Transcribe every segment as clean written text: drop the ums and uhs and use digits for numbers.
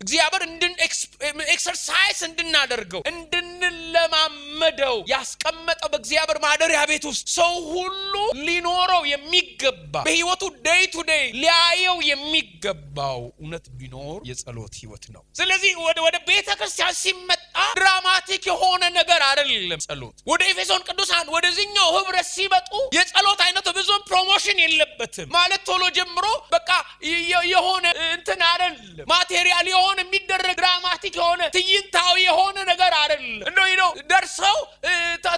እግዚአብሔር ኤክሰርሳይዝ እንድናደርገው እንድንለማመደው ያስቀመጠው በእግዚአብሔር ማደሪያ ቤት ውስጥ ሰው ሁሉ ሊኖረው የሚገባ በህይወቱ ዴይ ቱ ዴይ ሊያየው የሚገባው እውነት ቢኖር የጸሎት ህይወት ነው። ስለዚህ ወደ ቤተክርስቲያን ሲመጣ ድራማቲክ የሆነ ነገር አይደለም ጸሎት። ወደ ኤፌሶን ቅዱሳን ወደዚህኛው ህብረት ሲመጡ የጸሎት አይነቱ ብዙም ፕሮሞሽን የለበትም ማለት ቶሎ ጀምሮ በቃ የሆነ እንትን አይደለም ማቴሪያል የሆነ የሚደረግ ድራማቲክ የሆነ ትዕይንታዊ የሆነ ነገር አይደለም። እንደው ደርሰው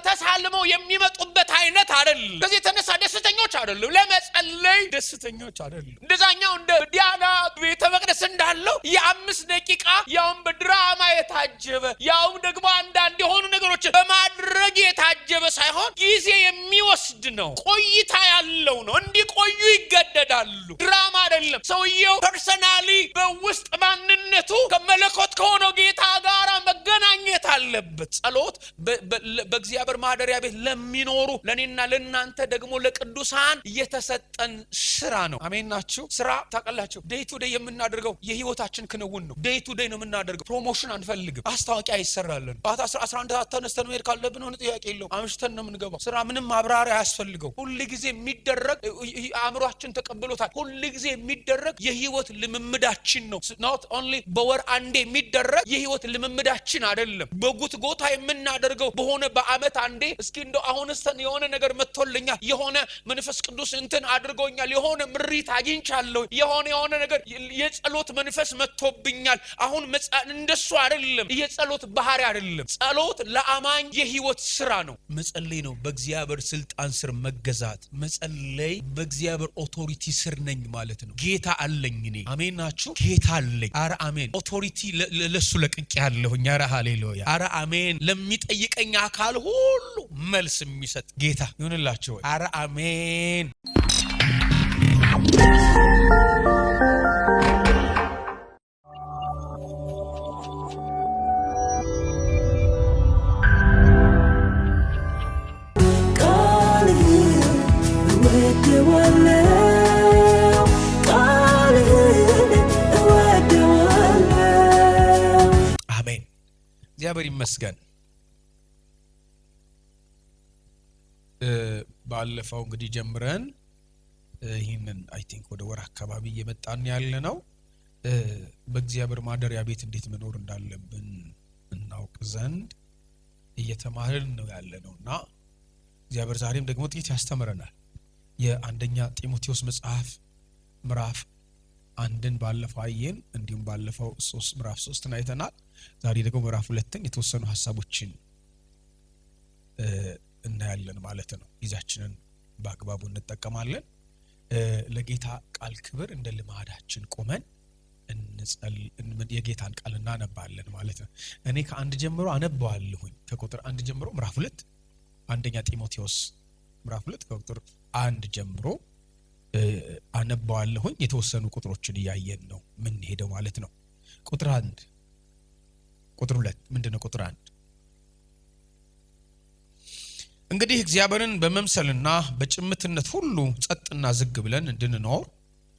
ተሳልመው የሚመጡበት አይነት አይደለም። ከዚህ የተነሳ ደስተኞች አይደሉም፣ ለመጸለይ ደስተኞች አይደሉም። እንደዛኛው እንደ ዲያና ቤተ መቅደስ እንዳለው የ5 ደቂቃ ያውም በድራማ የታጀበ ያውም ደግሞ አንዳንድ የሆኑ ነገሮች በማድረግ የታጀበ ሳይሆን ጊዜ የሚወስድ ነው፣ ቆይታ ያለው ነው። እንዲቆዩ ይገደዳሉ። ድራማ አይደለም። ሰውየው ፐርሰናሊ በውስጥ ማንነቱ ከመለኮት ከሆነው ጌታ ጋር መገናኘት አለበት። ጸሎት በእግዚአብሔር ማደሪያ ቤት ለሚኖሩ ለኔና ለናንተ ደግሞ ለቅዱሳን የተሰጠን ስራ ነው። አሜን ናችሁ? ስራ ታቀላችሁ ዴይ ቱ ዴይ የምናደርገው የህይወታችን ክንውን ነው። ዴይ ቱ ዴይ ነው የምናደርገው። ፕሮሞሽን አንፈልግም። ማስታወቂያ ይሰራልን። 11 ሰዓት ተነስተን መሄድ ካለብን ሆነ ጥያቄ የለውም። አምሽተን ነው የምንገባው። ስራ ምንም ማብራሪያ አያስፈልገው። ሁሉ ጊዜ የሚደረግ አእምሮአችን ተቀብሎታል። ሁሉ ጊዜ የሚደረግ የህይወት ልምምዳችን ነው። not only በወር አንዴ የሚደረግ የህይወት ልምምዳችን አይደለም። በጉትጎታ የምናደርገው በሆነ በአመት አንዴ እስኪ እንደው አሁንስ የሆነ ነገር መጥቶልኛል፣ የሆነ መንፈስ ቅዱስ እንትን አድርጎኛል፣ የሆነ ምሪት አግኝቻለሁ፣ የሆነ ነገር የጸሎት መንፈስ መጥቶብኛል አሁን እንደሱ አይደለም። የጸሎት ባህሪ አይደለም። ጸሎት ለአማኝ የህይወት ስራ ነው። መጸለይ ነው በእግዚአብሔር ስልጣን ስር መገዛት። መጸለይ በእግዚአብሔር ኦቶሪቲ ስር ነኝ ማለት ነው። ጌታ አለኝ እኔ። አሜን ናችሁ? ጌታ አለኝ። አረ አሜን። ኦቶሪቲ ለሱ ለቅቄ ያለሁኝ። አረ ሃሌሉያ። አረ አሜን። ለሚጠይቀኝ አካል ሁሉ መልስ የሚሰጥ ጌታ ይሁንላችሁ። አረ አሜን። እግዚአብሔር ይመስገን። ባለፈው እንግዲህ ጀምረን ይሄንን አይ ቲንክ ወደ ወር አካባቢ እየመጣን ያለ ነው። በእግዚአብሔር ማደሪያ ቤት እንዴት መኖር እንዳለብን እናውቅ ዘንድ እየተማርን ነው ያለነውና እግዚአብሔር ዛሬም ደግሞ ጥቂት ያስተምረናል። የአንደኛ ጢሞቴዎስ መጽሐፍ ምዕራፍ 1ን ባለፈው አየን። እንዲሁም ባለፈው ምዕራፍ 3ን አይተናል። ዛሬ ደግሞ ምዕራፍ 2ን የተወሰኑ ሐሳቦችን እናያለን ማለት ነው። ጊዜያችንን በአግባቡ እንጠቀማለን። ለጌታ ቃል ክብር እንደ ልማዳችን ቆመን የጌታን ቃል እናነባለን ማለት ነው። እኔ ከ1 ጀምሮ አነባዋለሁኝ። ከቁጥር 1 ጀምሮ ምዕራፍ 2 አንደኛ ጢሞቴዎስ ምዕራፍ 2 ከቁጥር 1 ጀምሮ አነባዋለሁኝ። የተወሰኑ ቁጥሮችን እያየን ነው ምን ሄደው ማለት ነው። ቁጥር 1 ቁጥር 2 ምንድነው? ቁጥር 1 እንግዲህ እግዚአብሔርን በመምሰልና በጭምትነት ሁሉ ጸጥና ዝግ ብለን እንድንኖር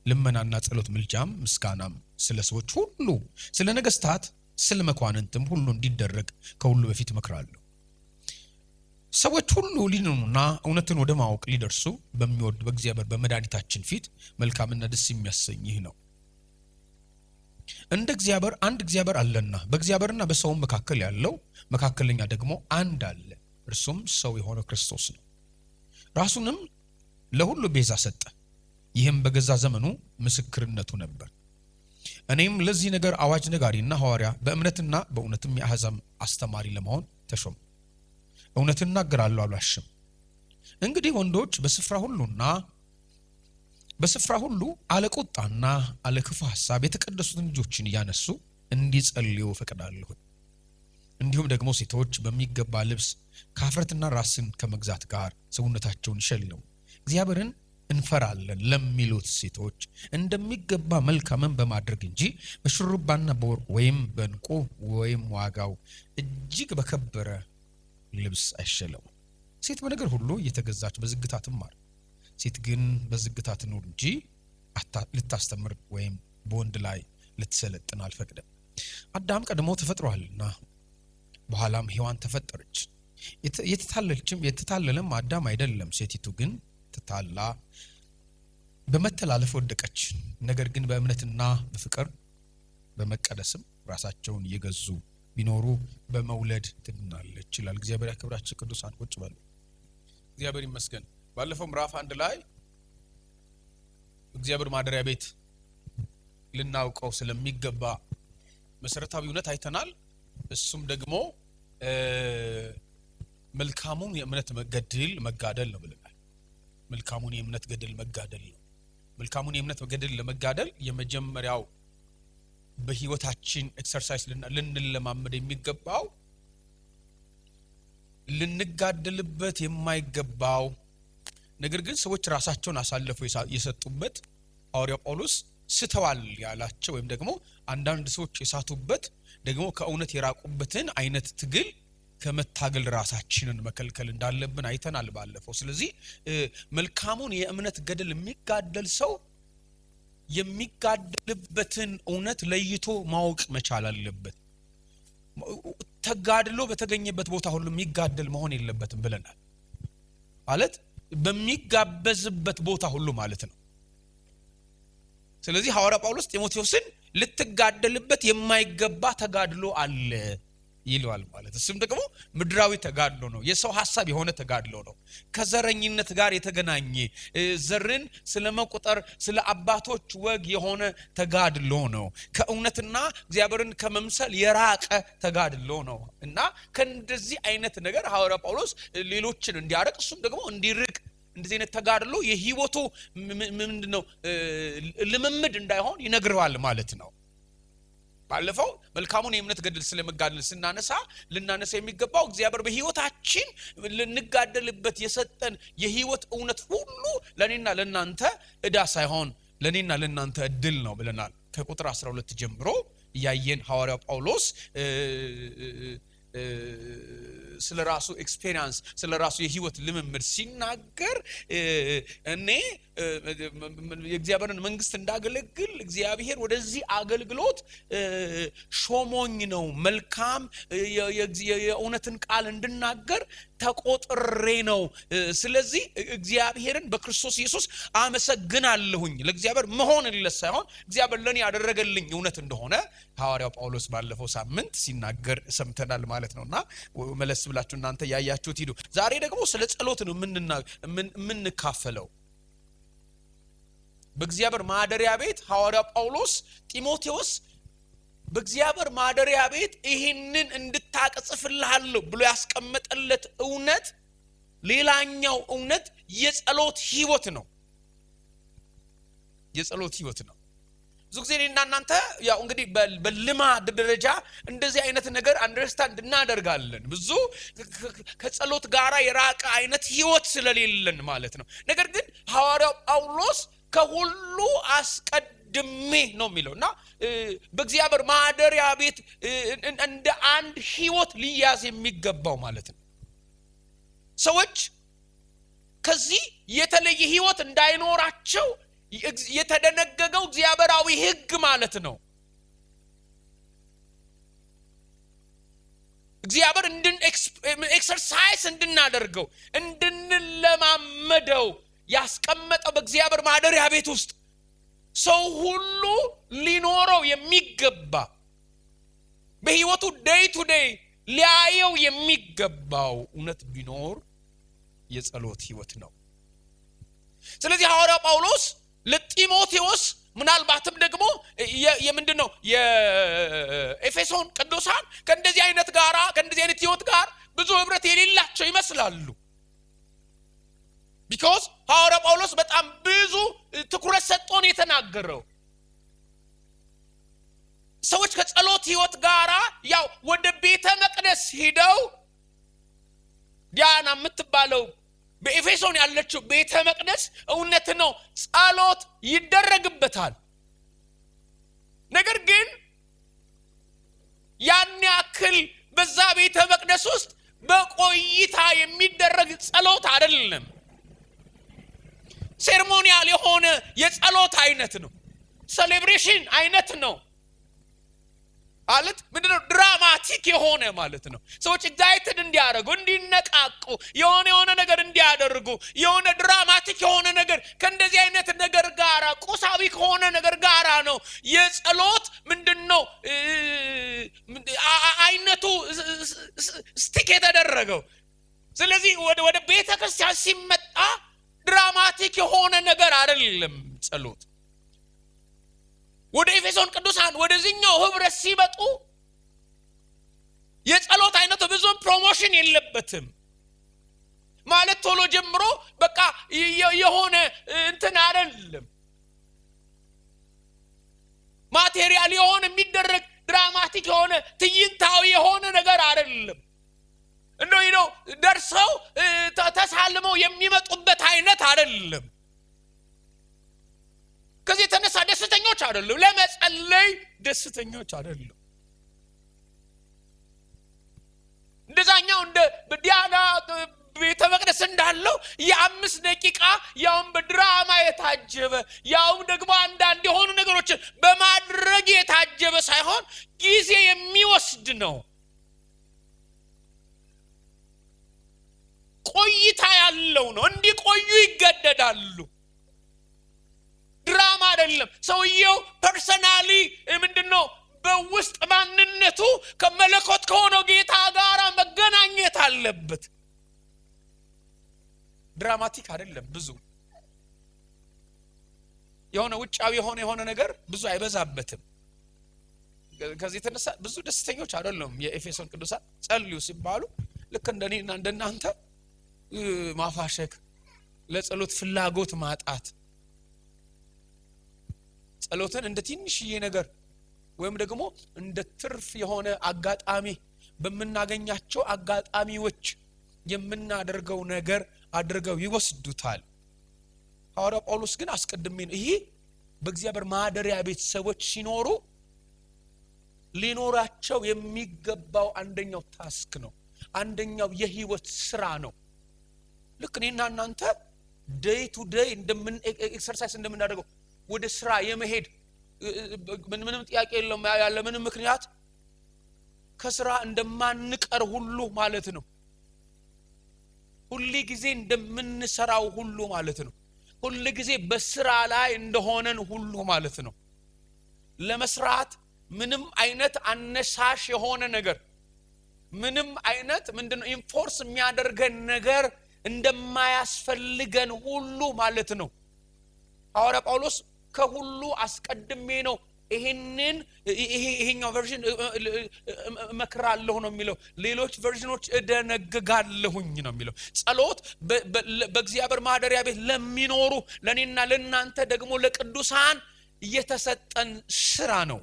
ልመናና ጸሎት ምልጃም ምስጋናም ስለ ሰዎች ሁሉ ስለ ነገስታት ስለ መኳንንትም ሁሉ እንዲደረግ ከሁሉ በፊት እመክራለሁ። ሰዎች ሁሉ ሊድኑና እውነትን ወደ ማወቅ ሊደርሱ በሚወድ በእግዚአብሔር በመድኃኒታችን ፊት መልካምና ደስ የሚያሰኝ ይህ ነው። እንደ እግዚአብሔር አንድ እግዚአብሔር አለና በእግዚአብሔርና በሰው መካከል ያለው መካከለኛ ደግሞ አንድ አለ፣ እርሱም ሰው የሆነው ክርስቶስ ነው። ራሱንም ለሁሉ ቤዛ ሰጠ፣ ይህም በገዛ ዘመኑ ምስክርነቱ ነበር። እኔም ለዚህ ነገር አዋጅ ነጋሪና ሐዋርያ በእምነትና በእውነትም የአሕዛብ አስተማሪ ለመሆን ተሾም። እውነትን እናገራለሁ አልዋሽም። እንግዲህ ወንዶች በስፍራ ሁሉ አለቁጣና አለክፉ ሐሳብ የተቀደሱትን ልጆችን እያነሱ እንዲጸልዩ ፈቅዳለሁ። እንዲሁም ደግሞ ሴቶች በሚገባ ልብስ ከኀፍረትና ራስን ከመግዛት ጋር ሰውነታቸውን ይሸልሙ፣ እግዚአብሔርን እንፈራለን ለሚሉት ሴቶች እንደሚገባ መልካምን በማድረግ እንጂ በሽሩባና በወርቅ ወይም በዕንቁ ወይም ዋጋው እጅግ በከበረ ልብስ አይሸለሙ። ሴት በነገር ሁሉ እየተገዛች በዝግታ ትማር። ሴት ግን በዝግታ ትኑር እንጂ ልታስተምር ወይም በወንድ ላይ ልትሰለጥን አልፈቅድም። አዳም ቀድሞ ተፈጥሯልና በኋላም ሔዋን ተፈጠረች። የተታለለም አዳም አይደለም፣ ሴቲቱ ግን ተታላ በመተላለፍ ወደቀች። ነገር ግን በእምነትና በፍቅር በመቀደስም ራሳቸውን እየገዙ ቢኖሩ በመውለድ ትድናለች ይላል። እግዚአብሔር ያክብራችሁ ቅዱሳን። ቁጭ በሉ። እግዚአብሔር ይመስገን። ባለፈው ምዕራፍ 1 ላይ እግዚአብሔር ማደሪያ ቤት ልናውቀው ስለሚገባ መሰረታዊ እውነት አይተናል። እሱም ደግሞ መልካሙን የእምነት ገድል መጋደል ነው ብለናል። መልካሙን የእምነት ገድል መጋደል ነው። መልካሙን የእምነት ገድል ለመጋደል የመጀመሪያው በህይወታችን ኤክሰርሳይዝ ልንለማመድ የሚገባው ልንጋደልበት የማይገባው ነገር ግን ሰዎች ራሳቸውን አሳልፈው የሰጡበት ሐዋርያው ጳውሎስ ስተዋል ያላቸው ወይም ደግሞ አንዳንድ ሰዎች የሳቱበት ደግሞ ከእውነት የራቁበትን አይነት ትግል ከመታገል ራሳችንን መከልከል እንዳለብን አይተናል ባለፈው። ስለዚህ መልካሙን የእምነት ገድል የሚጋደል ሰው የሚጋደልበትን እውነት ለይቶ ማወቅ መቻል አለበት። ተጋድሎ በተገኘበት ቦታ ሁሉ የሚጋደል መሆን የለበትም ብለናል። ማለት በሚጋበዝበት ቦታ ሁሉ ማለት ነው። ስለዚህ ሐዋርያ ጳውሎስ ጢሞቴዎስን ልትጋደልበት የማይገባ ተጋድሎ አለ ይለዋል ማለት። እሱም ደግሞ ምድራዊ ተጋድሎ ነው። የሰው ሐሳብ የሆነ ተጋድሎ ነው። ከዘረኝነት ጋር የተገናኘ ዘርን ስለመቁጠር ስለ አባቶች ወግ የሆነ ተጋድሎ ነው። ከእውነትና እግዚአብሔርን ከመምሰል የራቀ ተጋድሎ ነው እና ከእንደዚህ አይነት ነገር ሐዋርያ ጳውሎስ ሌሎችን እንዲያርቅ እሱም ደግሞ እንዲርቅ እንደዚህ አይነት ተጋድሎ የህይወቱ ምንድነው ልምምድ እንዳይሆን ይነግረዋል ማለት ነው። ባለፈው መልካሙን የእምነት ገድል ስለመጋደል ልናነሳ የሚገባው እግዚአብሔር በህይወታችን ልንጋደልበት የሰጠን የህይወት እውነት ሁሉ ለኔና ለናንተ ዕዳ ሳይሆን ለኔና ለናንተ እድል ነው ብለናል። ከቁጥር 12 ጀምሮ ያየን ሐዋርያው ጳውሎስ ስለራሱ ኤክስፒሪየንስ ስለራሱ የህይወት ልምምድ ሲናገር እኔ የእግዚአብሔርን መንግስት እንዳገለግል እግዚአብሔር ወደዚህ አገልግሎት ሾሞኝ ነው። መልካም የእውነትን ቃል እንድናገር ተቆጥሬ ነው። ስለዚህ እግዚአብሔርን በክርስቶስ ኢየሱስ አመሰግናለሁኝ። ለእግዚአብሔር መሆን ይለስ ሳይሆን እግዚአብሔር ለኔ ያደረገልኝ እውነት እንደሆነ ሐዋርያው ጳውሎስ ባለፈው ሳምንት ሲናገር ሰምተናል ማለት ነውና መለስ ብላችሁ እናንተ ያያችሁት ሂዱ። ዛሬ ደግሞ ስለ ጸሎት ነው የምንካፈለው። በእግዚአብሔር ማደሪያ ቤት ሐዋርያው ጳውሎስ ጢሞቴዎስ በእግዚአብሔር ማደሪያ ቤት ይህንን እንድታቀጽፍልሃለሁ ብሎ ያስቀመጠለት እውነት ሌላኛው እውነት የጸሎት ህይወት ነው። የጸሎት ህይወት ነው። ብዙ ጊዜ እኔና እናንተ ያው እንግዲህ በልማድ ደረጃ እንደዚህ አይነት ነገር አንደርስታንድ እናደርጋለን። ብዙ ከጸሎት ጋራ የራቀ አይነት ህይወት ስለሌለን ማለት ነው። ነገር ግን ሐዋርያው ጳውሎስ ከሁሉ አስቀድሜ ነው የሚለውና በእግዚአብሔር ማደሪያ ቤት እንደ አንድ ህይወት ሊያዝ የሚገባው ማለት ነው። ሰዎች ከዚህ የተለየ ህይወት እንዳይኖራቸው የተደነገገው እግዚአብሔራዊ ህግ ማለት ነው። እግዚአብሔር ኤክሰርሳይዝ እንድናደርገው እንድንለማመደው ያስቀመጠው በእግዚአብሔር ማደሪያ ቤት ውስጥ ሰው ሁሉ ሊኖረው የሚገባ በህይወቱ ዴይ ቱ ዴይ ሊያየው የሚገባው እውነት ቢኖር የጸሎት ህይወት ነው። ስለዚህ ሐዋርያው ጳውሎስ ለጢሞቴዎስ ምናልባትም ደግሞ የምንድነው የኤፌሶን ቅዱሳን ከእንደዚህ አይነት ህይወት ጋር ብዙ ህብረት የሌላቸው ይመስላሉ። because ሐዋርያው ጳውሎስ በጣም ብዙ ትኩረት ሰጥቶን የተናገረው ሰዎች ከጸሎት ህይወት ጋራ ያው ወደ ቤተ መቅደስ ሄደው ዲያና የምትባለው በኤፌሶን ያለችው ቤተ መቅደስ እውነት ነው ጸሎት ይደረግበታል። ነገር ግን ያን ያክል በዛ ቤተ መቅደስ ውስጥ በቆይታ የሚደረግ ጸሎት አይደለም። ሴሬሞኒያል የሆነ የጸሎት አይነት ነው። ሴሌብሬሽን አይነት ነው። ማለት ምንድነው? ድራማቲክ የሆነ ማለት ነው። ሰዎች ኤግዛይትድ እንዲያደርጉ እንዲነቃቁ የሆነ ነገር እንዲያደርጉ የሆነ ድራማቲክ የሆነ ነገር ከእንደዚህ አይነት ነገር ጋራ ቁሳዊ ከሆነ ነገር ጋራ ነው የጸሎት ምንድነው አይነቱ ስቲክ የተደረገው። ስለዚህ ወደ ቤተክርስቲያን ሲመጣ ድራማቲክ የሆነ ነገር አይደለም ጸሎት። ወደ ኤፌሶን ቅዱሳን ወደዚህኛው ህብረት ሲመጡ የጸሎት አይነቱ ብዙም ፕሮሞሽን የለበትም ማለት ቶሎ ጀምሮ በቃ የሆነ እንትን አይደለም። ማቴሪያል የሆነ የሚደረግ ድራማቲክ የሆነ ትዕይንታዊ የሆነ ነገር አይደለም። እንደው ደርሰው ተሳልመው የሚመጡበት አይነት አይደለም። ከዚህ የተነሳ ደስተኞች አይደሉም። ለመጸለይ ደስተኞች አይደሉም። እንደዛኛው እንደ ዲያና ቤተ መቅደስ እንዳለው የ5 ደቂቃ ያውም በድራማ የታጀበ ያውም ደግሞ አንዳንድ የሆኑ ነገሮች በማድረግ የታጀበ ሳይሆን ጊዜ የሚወስድ ነው። ቆይታ ያለው ነው። እንዲቆዩ ይገደዳሉ። ድራማ አይደለም። ሰውየው ፐርሰናሊ ምንድነው በውስጥ ማንነቱ ከመለኮት ከሆነው ጌታ ጋር መገናኘት አለበት። ድራማቲክ አይደለም። ብዙ የሆነ ውጫዊ የሆነ ነገር ብዙ አይበዛበትም። ከዚህ የተነሳ ብዙ ደስተኞች አይደሉም የኤፌሶን ቅዱሳን። ጸልዩ ሲባሉ ልክ እንደኔና እንደናንተ ማፋሸክ፣ ለጸሎት ፍላጎት ማጣት፣ ጸሎትን እንደ ትንሽዬ ነገር ወይም ደግሞ እንደ ትርፍ የሆነ አጋጣሚ በመናገኛቸው አጋጣሚዎች የምናደርገው ነገር አድርገው ይወስዱታል። ሐዋርያው ጳውሎስ ግን አስቀድሜ ነው ይሄ በእግዚአብሔር ማደሪያ ቤት ሰዎች ሲኖሩ ሊኖራቸው የሚገባው አንደኛው ታስክ ነው። አንደኛው የህይወት ስራ ነው። ልክ እኔና እናንተ ዴይ ቱ ዴይ እንደምን ኤክሰርሳይዝ እንደምናደርገው ወደ ስራ የመሄድ ምንም ጥያቄ የለውም ያለ ምንም ምክንያት ከስራ እንደማንቀር ሁሉ ማለት ነው። ሁሉ ጊዜ እንደምንሰራው ሁሉ ማለት ነው። ሁሉ ጊዜ በስራ ላይ እንደሆነን ሁሉ ማለት ነው። ለመስራት ምንም አይነት አነሳሽ የሆነ ነገር ምንም አይነት ምንድነው ኢንፎርስ የሚያደርገን ነገር እንደማያስፈልገን ሁሉ ማለት ነው። ሐዋርያ ጳውሎስ ከሁሉ አስቀድሜ ነው ይሄኛው ቨርዥን መክራለሁ ነው የሚለው። ሌሎች ቨርዥኖች እደነግጋለሁኝ ነው የሚለው። ጸሎት በእግዚአብሔር ማደሪያ ቤት ለሚኖሩ ለኔና ለናንተ ደግሞ ለቅዱሳን የተሰጠን ስራ ነው።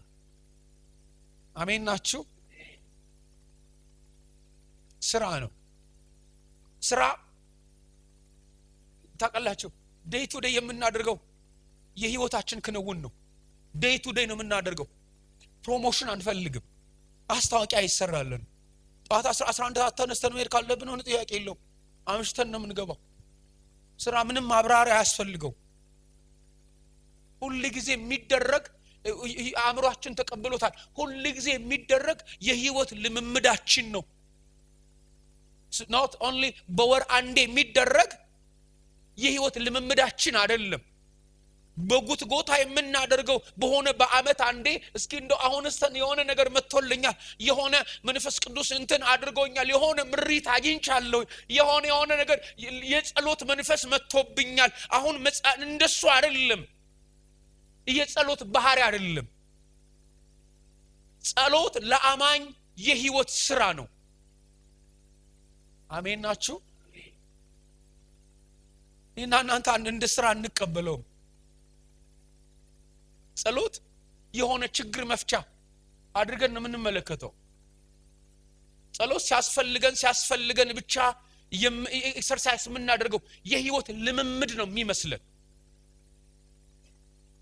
አሜን ናችሁ? ስራ ነው። ስራ ታውቃላችሁ ዴይ ቱ ዴይ የምናደርገው የህይወታችን ክንውን ነው። ዴይ ቱ ዴይ ነው የምናደርገው። ፕሮሞሽን አንፈልግም። አስተዋቂያ ይሰራልን። ጧት 11 ሰዓት ተነስተን መሄድ ካለብን ሆነ ጥያቄ የለውም። አምሽተን ነው የምንገባው። ስራ ምንም ማብራሪያ አያስፈልገው። ሁሉ ጊዜ የሚደረግ አእምሮአችን ተቀብሎታል። ሁሉ ጊዜ የሚደረግ የህይወት ልምምዳችን ነው። not only በወር አንዴ የሚደረግ የህይወት ልምምዳችን አይደለም። በጉትጎታ የምናደርገው በሆነ በአመት አንዴ እስኪ እንደው አሁንስ የሆነ ነገር መጥቶልኛል፣ የሆነ መንፈስ ቅዱስ እንትን አድርጎኛል፣ የሆነ ምሪት አግኝቻለሁ፣ የሆነ ነገር የጸሎት መንፈስ መጥቶብኛል አሁን እንደሱ አይደለም። የጸሎት ባህሪ አይደለም። ጸሎት ለአማኝ የህይወት ስራ ነው። አሜን ናችሁ? እናንተ እንደ ስራ እንቀበለው። ጸሎት የሆነ ችግር መፍቻ አድርገን ነው የምንመለከተው። ጸሎት ሲያስፈልገን ብቻ ኤክሰርሳይዝ የምናደርገው የህይወት ልምምድ ነው የሚመስለን።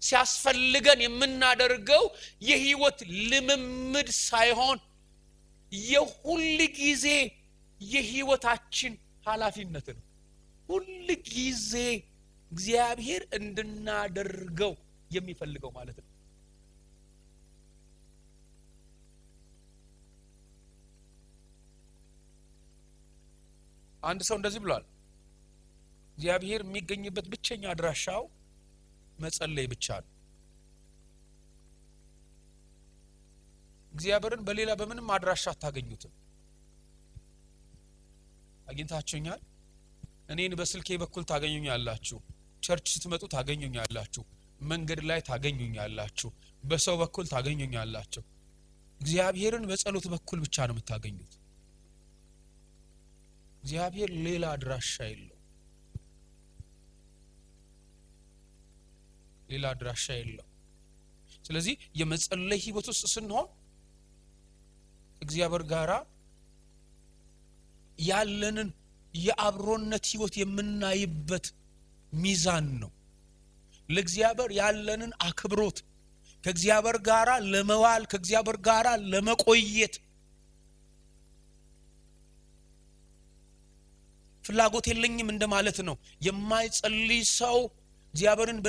ሲያስፈልገን የምናደርገው የህይወት ልምምድ ሳይሆን የሁሉ ጊዜ የህይወታችን ኃላፊነት ነው። ሁሉ ጊዜ እግዚአብሔር እንድናደርገው የሚፈልገው ማለት ነው። አንድ ሰው እንደዚህ ብሏል፣ እግዚአብሔር የሚገኝበት ብቸኛ አድራሻው መጸለይ ብቻ ነው። እግዚአብሔርን በሌላ በምንም አድራሻ አታገኙትም። አግኝታችሁኛል? እኔን በስልኬ በኩል ታገኙኛላችሁ፣ ቸርች ስትመጡ ታገኙኛላችሁ፣ መንገድ ላይ ታገኙኛላችሁ፣ በሰው በኩል ታገኙኛላችሁ። እግዚአብሔርን በጸሎት በኩል ብቻ ነው የምታገኙት። እግዚአብሔር ሌላ አድራሻ የለው፣ ሌላ አድራሻ የለው። ስለዚህ የመጸለይ ህይወት ውስጥ ስንሆን እግዚአብሔር ጋራ ያለንን የአብሮነት ህይወት የምናይበት ሚዛን ነው። ለእግዚአብሔር ያለንን አክብሮት፣ ከእግዚአብሔር ጋራ ለመዋል፣ ከእግዚአብሔር ጋራ ለመቆየት ፍላጎት የለኝም እንደማለት ነው። የማይጸልይ ሰው እግዚአብሔርን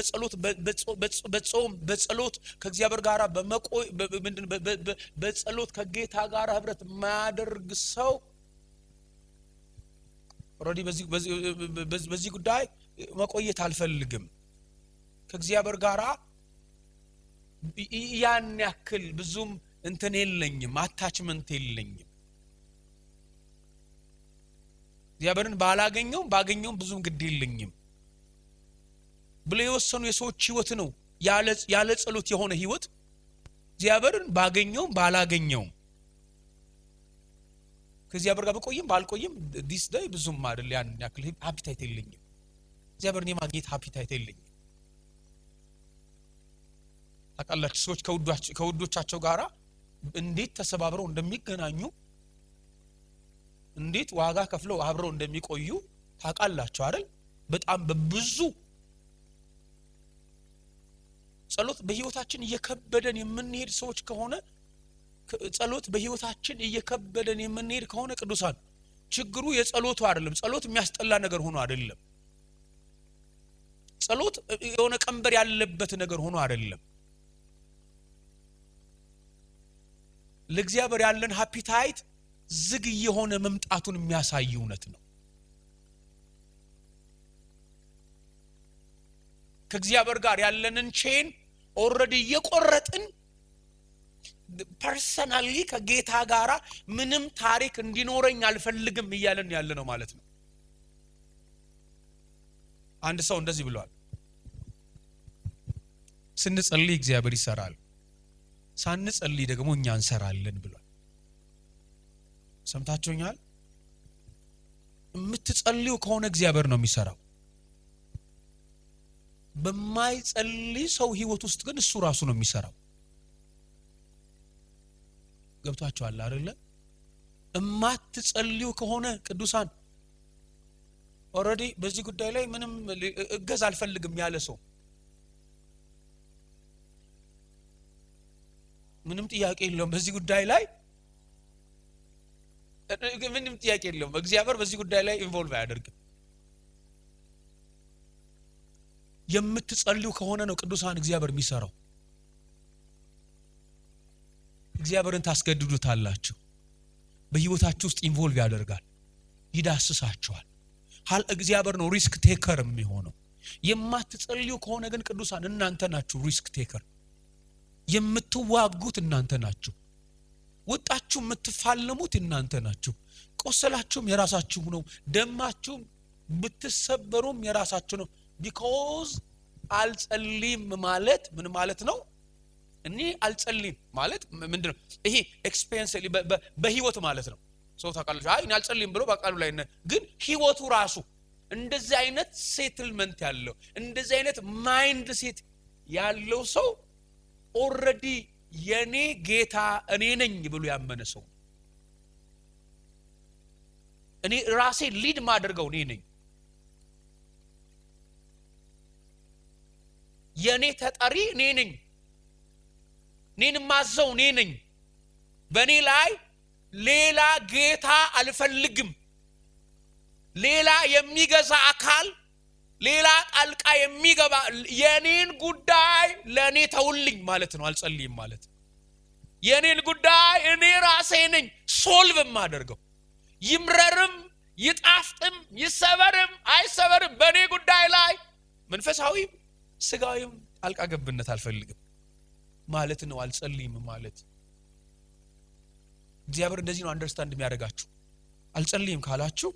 በጾም በጸሎት ከእግዚአብሔር ጋራ በመቆይ በጸሎት ከጌታ ጋራ ህብረት የማያደርግ ሰው ኦሬዲ በዚህ ጉዳይ መቆየት አልፈልግም፣ ከእግዚአብሔር ጋራ ያን ያክል ብዙም እንትን የለኝም፣ አታችመንት የለኝም፣ እግዚአብሔርን ባገኘውም ብዙም ግድ የለኝም ብለው የወሰኑ የሰዎች ህይወት ነው ያለ ጸሎት የሆነ ህይወት። እግዚአብሔርን ባገኘውም ባላገኘውም ከእግዚአብሔር ጋር በቆይም ባልቆይም ዲስ ዳይ ብዙም አይደል ያን ያክል አፒታይት የለኝም፣ እግዚአብሔርን የማግኘት አፒታይት የለኝም። ታውቃላችሁ ሰዎች ከውዶቻቸው ጋራ እንዴት ተሰባብረው እንደሚገናኙ፣ እንዴት ዋጋ ከፍለው አብረው እንደሚቆዩ ታውቃላችሁ አይደል? በጣም በብዙ ጸሎት በህይወታችን እየከበደን የምንሄድ ሰዎች ከሆነ ጸሎት በህይወታችን እየከበደን የምንሄድ ከሆነ ቅዱሳን ችግሩ የጸሎቱ አይደለም። ጸሎት የሚያስጠላ ነገር ሆኖ አይደለም። ጸሎት የሆነ ቀንበር ያለበት ነገር ሆኖ አይደለም። ለእግዚአብሔር ያለን ሃፒታይት ዝግ የሆነ መምጣቱን የሚያሳይ እውነት ነው። ከእግዚአብሔር ጋር ያለንን ቼን ኦሬዲ የቆረጥን ፐርሰናሊ ከጌታ ጋራ ምንም ታሪክ እንዲኖረኝ አልፈልግም እያለን ያለ ነው ማለት ነው። አንድ ሰው እንደዚህ ብሏል፣ ስንጸልይ እግዚአብሔር ይሰራል፣ ሳንጸልይ ደግሞ እኛ እንሰራለን ብሏል። ሰምታችሁኛል? የምትጸልዩ ከሆነ እግዚአብሔር ነው የሚሰራው። በማይጸልይ ሰው ህይወት ውስጥ ግን እሱ ራሱ ነው የሚሰራው። ገብታችኋል አይደለ? እማትጸልዩ ከሆነ ቅዱሳን ኦሬዲ በዚህ ጉዳይ ላይ ምንም እገዛ አልፈልግም ያለ ሰው ምንም ጥያቄ የለውም። በዚህ ጉዳይ ላይ ምንም ጥያቄ የለውም። እግዚአብሔር በዚህ ጉዳይ ላይ ኢንቮልቭ አያደርግም። የምትጸልዩ ከሆነ ነው ቅዱሳን እግዚአብሔር የሚሰራው። እግዚአብሔርን ታስገድዱታላችሁ። በህይወታችሁ ውስጥ ኢንቮልቭ ያደርጋል፣ ይዳስሳችኋል። እግዚአብሔር ነው ሪስክ ቴከር የሚሆነው። የማትጸልዩ ከሆነ ግን ቅዱሳን እናንተ ናችሁ ሪስክ ቴከር። የምትዋጉት እናንተ ናችሁ። ወጣችሁ የምትፋለሙት እናንተ ናችሁ። ቆሰላችሁም የራሳችሁ ነው፣ ደማችሁም ብትሰበሩም የራሳችሁ ነው። ቢኮዝ አልጸልይም ማለት ምን ማለት ነው? እኔ አልጸልይም ማለት ምንድነው? ይሄ ኤክስፔሪየንስ በህይወት ማለት ነው። ሰው ታውቃለች፣ አይ እኔ አልጸልይም ብሎ በቃሉ ላይ ግን ህይወቱ ራሱ እንደዚህ አይነት ሴትልመንት ያለው እንደዚህ አይነት ማይንድ ሴት ያለው ሰው ኦሬዲ የኔ ጌታ እኔ ነኝ ብሎ ያመነ ሰው፣ እኔ ራሴ ሊድ ማድረገው እኔ ነኝ፣ የኔ ተጠሪ እኔ ነኝ፣ እኔን ማዘው እኔ ነኝ፣ በእኔ ላይ ሌላ ጌታ አልፈልግም፣ ሌላ የሚገዛ አካል፣ ሌላ ጣልቃ የሚገባ የኔን ጉዳይ ለኔ ተውልኝ ማለት ነው። አልጸልይም ማለት የኔን ጉዳይ እኔ ራሴ ነኝ ሶልቭ ማደርገው። ይምረርም ይጣፍጥም ይሰበርም አይሰበርም በኔ ጉዳይ ላይ መንፈሳዊ ስጋዊም ጣልቃ ገብነት አልፈልግም ማለት ነው። አልጸልይም ማለት እግዚአብሔር እንደዚህ ነው አንደርስታንድ የሚያደርጋችሁ። አልጸልይም ካላችሁ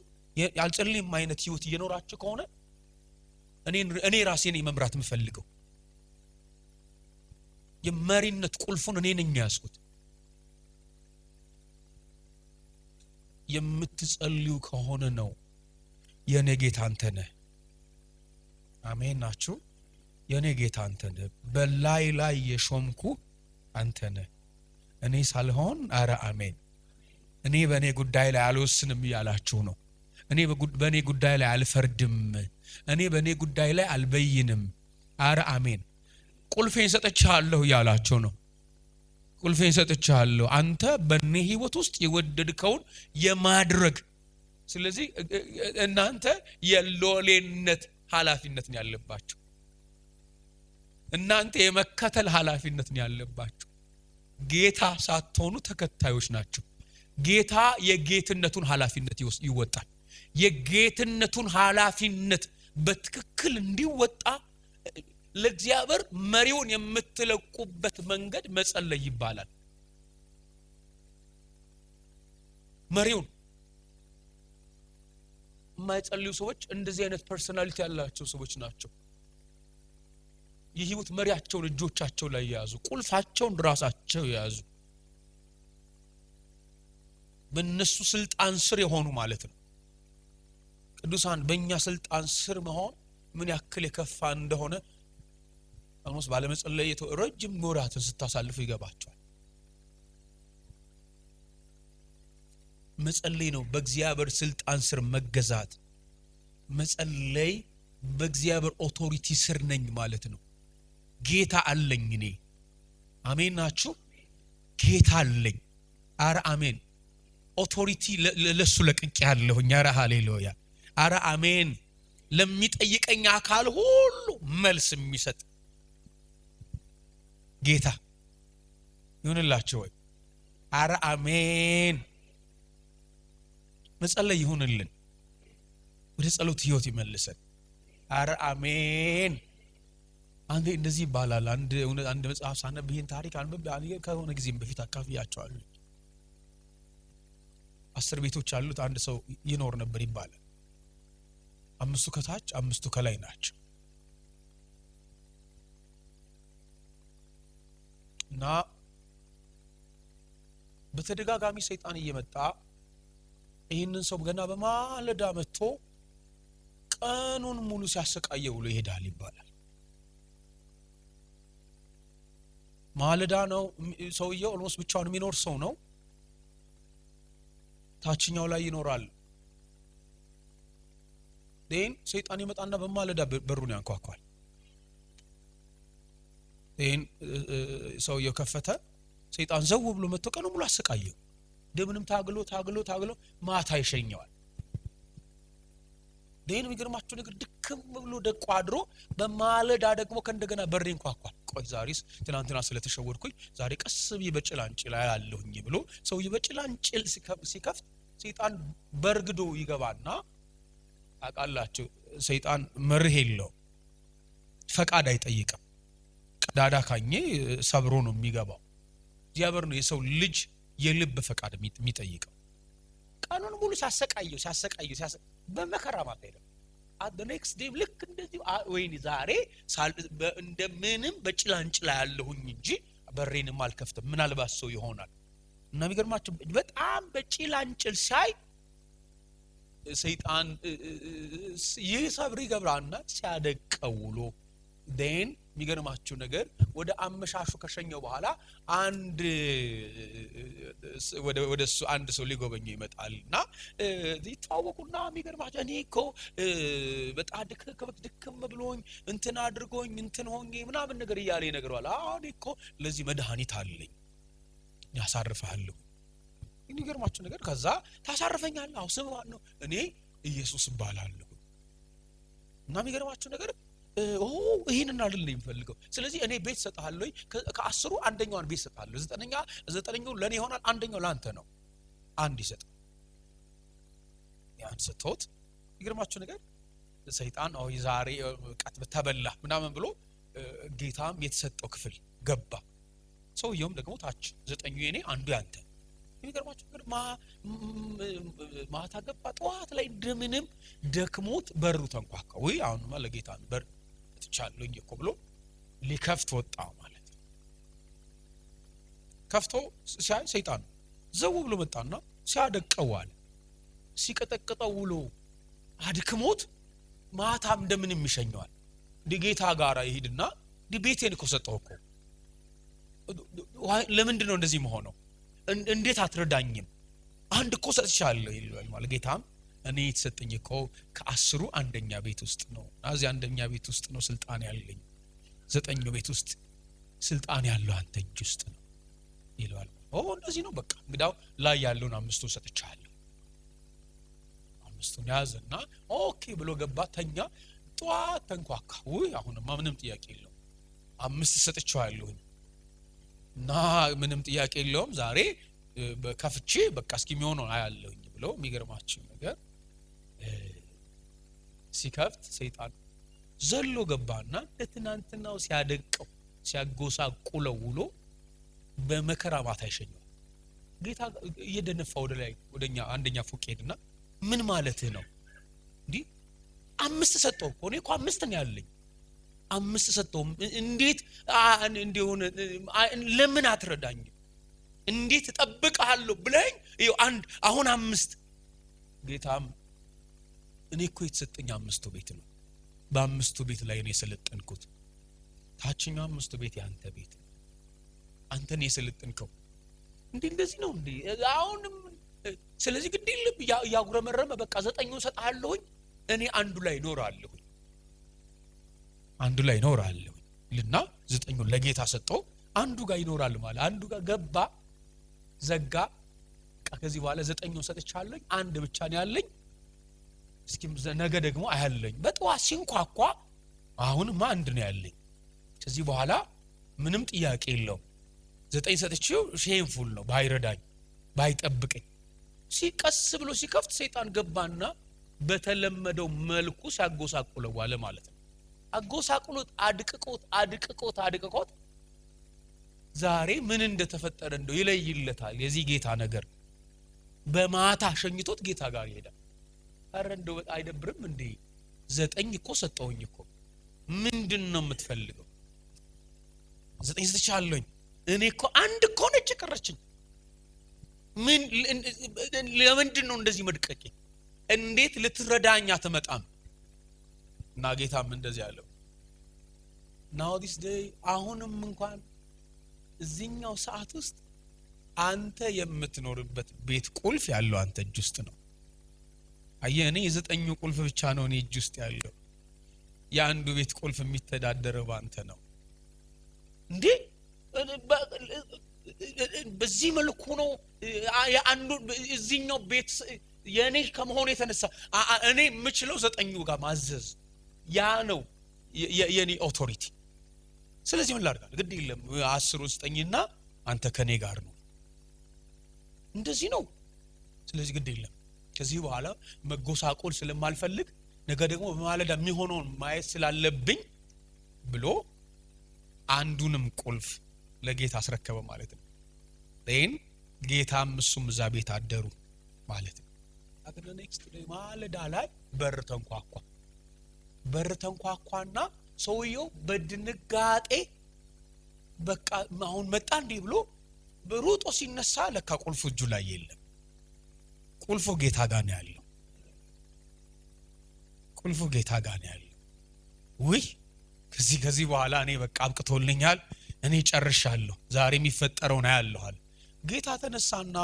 አልጸልይም አይነት ህይወት እየኖራችሁ ከሆነ እኔ ራሴን መምራት የምፈልገው የመሪነት ቁልፉን እኔ ነኝ ያዝኩት። የምትጸልዩ ከሆነ ነው የኔ ጌታ አንተ ነህ። አሜን ናችሁ? የኔ ጌታ አንተ ነህ፣ በላይ የሾምኩ አንተ ነህ፣ እኔ ሳልሆን። አረ አሜን። እኔ በእኔ ጉዳይ ላይ አልወስንም እያላችሁ ነው። እኔ በእኔ ጉዳይ ላይ አልፈርድም፣ እኔ በእኔ ጉዳይ ላይ አልበይንም። አረ አሜን። ቁልፌን ሰጥቻለሁ እያላችሁ ነው። ቁልፌን ሰጥቻለሁ አንተ በእኔ ህይወት ውስጥ የወደድከውን የማድረግ። ስለዚህ እናንተ የሎሌነት ኃላፊነት ነው ያለባችሁ። እናንተ የመከተል ኃላፊነት ነው ያለባችሁ። ጌታ ሳትሆኑ ተከታዮች ናችሁ። ጌታ የጌትነቱን ኃላፊነት ይወጣል። የጌትነቱን ኃላፊነት በትክክል እንዲወጣ ለእግዚአብሔር መሪውን የምትለቁበት መንገድ መጸለይ ይባላል። መሪውን የማይጸልዩ ሰዎች እንደዚህ አይነት ፐርሰናሊቲ ያላቸው ሰዎች ናቸው። የህይወት መሪያቸውን እጆቻቸው ላይ ያዙ፣ ቁልፋቸውን ራሳቸው ያዙ። በእነሱ ስልጣን ስር የሆኑ ማለት ነው። ቅዱሳን በእኛ ስልጣን ስር መሆን ምን ያክል የከፋ እንደሆነ አሁንስ ባለመጸለይ ረጅም ወራትን ስታሳልፉ ይገባቸዋል። መጸለይ ነው በእግዚአብሔር ስልጣን ስር መገዛት። መጸለይ በእግዚአብሔር ኦቶሪቲ ስር ነኝ ማለት ነው። ጌታ አለኝ እኔ። አሜን ናችሁ? ጌታ አለኝ። አረ አሜን። ኦቶሪቲ ለሱ ለቅቄ ያለሁኝ። አረ ሃሌሉያ። አረ አሜን። ለሚጠይቀኝ አካል ሁሉ መልስ የሚሰጥ ጌታ ይሁንላችሁ ወይ? አረ አሜን። መጸለይ ይሁንልን፣ ወደ ጸሎት ህይወት ይመልሰን። አረ አሜን። አንዴ እንደዚህ ይባላል። አንድ መጽሐፍ ሳነብ ይሄን ታሪክ አንብቤ ከሆነ ጊዜም በፊት አካፍያቸዋለሁ። 10 ቤቶች ያሉት አንድ ሰው ይኖር ነበር ይባላል። 5 ከታች 5 ከላይ ናቸው። እና በተደጋጋሚ ሰይጣን እየመጣ ይህንን ሰው ገና በማለዳ መጥቶ ቀኑን ሙሉ ሲያሰቃየው ብሎ ይሄዳል ይባላል። ማለዳ ነው ሰውየው ኦልሞስት ብቻውን የሚኖር ሰው ነው። ታችኛው ላይ ይኖራል። ደን ሰይጣን ይመጣና በማለዳ በሩን ያንኳኳል። ደን ሰውየው ከፈተ። ሰይጣን ዘው ብሎ መጥቶ ቀኑ ሙሉ አሰቃየው። ደምንም ታግሎ ማታ ይሸኘዋል። ደን የሚገርማችሁ ነገር ድክም ብሎ ደቆ አድሮ በማለዳ ደግሞ ከእንደገና በሬን ኳኳል። ቆይ ዛሬስ ትናንትና ስለተሸወድኩኝ ዛሬ ቀስ ብዬ በጭላንጭል አያለሁኝ ብሎ ሰውየው በጭላንጭል ሲከፍት ሰይጣን በርግዶ ይገባና ታውቃላችሁ፣ ሰይጣን መርህ የለው፣ ፈቃድ አይጠይቅም። ቀዳዳ ካኘ ሰብሮ ነው የሚገባው። እግዚአብሔር ነው የሰው ልጅ የልብ ፈቃድ የሚጠይቀው። ቀኑን ሙሉ ሲያሰቃየው በመከራ ማለት አይደለም። at the next day ልክ እንደዚህ ወይኔ ዛሬ እንደምንም በጭላንጭላ ያለሁኝ እንጂ በሬንም አልከፍትም ምናልባት ሰው ይሆናል። እና የሚገርማችሁ በጣም በጭላንጭል ሳይ ሰይጣን ይሰብር ይገብራና ሲያደቀውሎ ደን የሚገርማችሁ ነገር ወደ አመሻሹ ከሸኘው በኋላ ወደ እሱ አንድ ሰው ሊጎበኘው ይመጣልና ይታወቁና የሚገርማችሁ እኔ እኮ በጣም ድክም ብሎኝ እንትን አድርጎኝ እንትን ሆኜ ምናምን ነገር እያለ ይነግረዋል። እኔ እኮ ለዚህ መድኃኒት አለኝ ያሳርፋለሁ። የሚገርማችሁ ነገር ከዛ ታሳርፈኛለህ? አዎ ስም ማን ነው? እኔ ኢየሱስ እባላለሁ። እና የሚገርማችሁ ነገር ይሄንን አይደለም የሚፈልገው። ስለዚህ እኔ ቤት ሰጣለሁ፣ ከ10 አንደኛውን ቤት ሰጣለሁ፣ 9ኛው ለኔ ይሆናል፣ አንደኛው ላንተ ነው። አንድ ይሰጥ። ያን ሰጥቶት ይገርማችሁ ነገር ሰይጣን ዛሬ ቀጥ በተበላ ምናምን ብሎ ጌታም የተሰጠው ክፍል ገባ። ሰውየውም ደግሞ ታች 9 የኔ አንዱ ያንተ ይገርማችሁ ነገር ማታ ገባ። ጠዋት ላይ እንደምንም ደክሞት በሩ ተንኳኳ። ወይ አሁንማ ለጌታ በር ትቻለኝ እኮ ብሎ ሊከፍት ወጣ ማለት ነው። ከፍቶ ሲያይ ሰይጣን ዘው ብሎ መጣና ሲያደቀው አለ። ሲቀጠቅጠው ውሎ አድክሞት ማታም እንደምንም ይሸኘዋል። ጌታ ጋራ ይሄድና ቤቴን እኮ ሰጠው እኮ ለምንድን ነው እንደዚህ መሆነው? እንዴት አትረዳኝም? አንድ እኮ ሰጥቻለሁ ይላል ማለት ጌታም እኔ የተሰጠኝ እኮ ከ10 አንደኛ ቤት ውስጥ ነው። አዚ አንደኛ ቤት ውስጥ ነው ስልጣን ያለኝ። 9 ቤት ውስጥ ስልጣን ያለው አንተ እጅ ውስጥ ነው ይላል። እንደዚህ ነው በቃ እንግዲያው ላይ ያለውን 5 ሰጥቻለሁ። 5 ያዘና ኦኬ ብሎ ገባ። ተኛ። ጧት ተንኳካ። ወይ አሁንማ ምንም ጥያቄ የለውም 5 ሰጥቻለሁ እና ምንም ጥያቄ የለውም ዛሬ በከፍቼ በቃ እስኪ የሚሆነው አያለሁኝ ብሎ የሚገርማችሁ ነገር ሲከፍት ሰይጣን ዘሎ ገባና ለትናንትናው ሲያደቀው ሲያጎሳቁለው ውሎ በመከራ ማታ ይሸኛል። ጌታ እየደነፋ ወደ ላይ ወደኛ አንደኛ ፎቅ ሄድና ምን ማለትህ ነው እንዴ? 5 ሰጠው እኮ እኔ እኮ 5 ነው ያለኝ 5 ሰጠው እንዴት እንደሆነ ለምን አትረዳኝ? እንዴት እጠብቅሃለሁ ብለኝ ይኸው አንድ አሁን 5 ጌታም እኔ እኮ የተሰጠኝ 5 ቤት ነው። በ5 ቤት ላይ ነው የሰለጠንኩት። ታችኛው 5 ቤት ያንተ ቤት ነው። አንተ ነው የሰለጠንከው። እንደዚህ ነው እንዴ? አሁንም ስለዚህ ግድል ያጉረመረመ በቃ 9ን ሰጣለሁኝ እኔ አንዱ ላይ ኖራለሁ ልና 9ን ለጌታ ሰጠው። አንዱ ጋር ይኖራል ማለት አንዱ ጋር ገባ ዘጋ። ከዚህ በኋላ 9ን ሰጥቻለሁ አንድ ብቻ ነው ያለኝ። እስኪ ነገ ደግሞ አያለኝ። በጠዋት ሲንኳኳ አሁንማ አንድ ነው ያለኝ። ከዚህ በኋላ ምንም ጥያቄ የለውም 9 ሰጥቼው ሼምፉል ነው ባይረዳኝ ባይጠብቀኝ። ሲቀስ ብሎ ሲከፍት ሰይጣን ገባና በተለመደው መልኩ ሲያጎሳቁለው ዋለ ማለት ነው። አጎሳቁሎት አድቅቆት ዛሬ ምን እንደተፈጠረ እንደው ይለይለታል። የዚህ ጌታ ነገር በማታ ሸኝቶት ጌታ ጋር ይሄዳል። አረ እንደው አይደብርም እንዴ? 9 እኮ ሰጠውኝ እኮ ምንድነው የምትፈልገው? 9 ሰጥቻለሁኝ እኔ እኮ አንድ እኮ ነች ቀረችኝ። ምን ለምንድን ነው እንደዚህ መድቀቄ? እንዴት ልትረዳኝ አትመጣም? እና ጌታም እንደዚህ ያለው now this day አሁንም እንኳን እዚህኛው ሰዓት ውስጥ አንተ የምትኖርበት ቤት ቁልፍ ያለው አንተ እጅ ውስጥ ነው። አየህ እኔ የ9ኙ ቁልፍ ብቻ ነው እኔ እጅ ውስጥ ያለው። የአንዱ ቤት ቁልፍ የሚተዳደረው ባንተ ነው እንዴ? በዚህ መልኩ ነው የአንዱ እዚህኛው ቤት የኔ ከመሆኑ የተነሳ እኔ የምችለው 9ኙ ጋር ማዘዝ ያ ነው የኔ ኦቶሪቲ። ስለዚህ ምን ላድርግ? ግድ የለም 10 9ና አንተ ከኔ ጋር ነው። እንደዚህ ነው። ስለዚህ ግድ የለም ከዚህ በኋላ መጎሳቆል ስለማልፈልግ ነገ ደግሞ በማለዳ የሚሆነውን ማየት ስላለብኝ ብሎ አንዱንም ቁልፍ ለጌታ አስረከበ ማለት ነው። then ጌታም እሱም እዛ ቤት አደሩ ማለት ነው። አገር next day ማለዳ ላይ በር ተንኳኳና ሰውየው በድንጋጤ በቃ አሁን መጣ እንዴ ብሎ በሩጦ ሲነሳ ለካ ቁልፉ እጁ ላይ የለም። ቁልፉ ጌታ ጋር ነው ያለው። ውይ ከዚህ በኋላ እኔ በቃ አብቅቶልኛል፣ እኔ ጨርሻለሁ፣ ዛሬ የሚፈጠረው ነው ያለዋል። ጌታ ተነሳና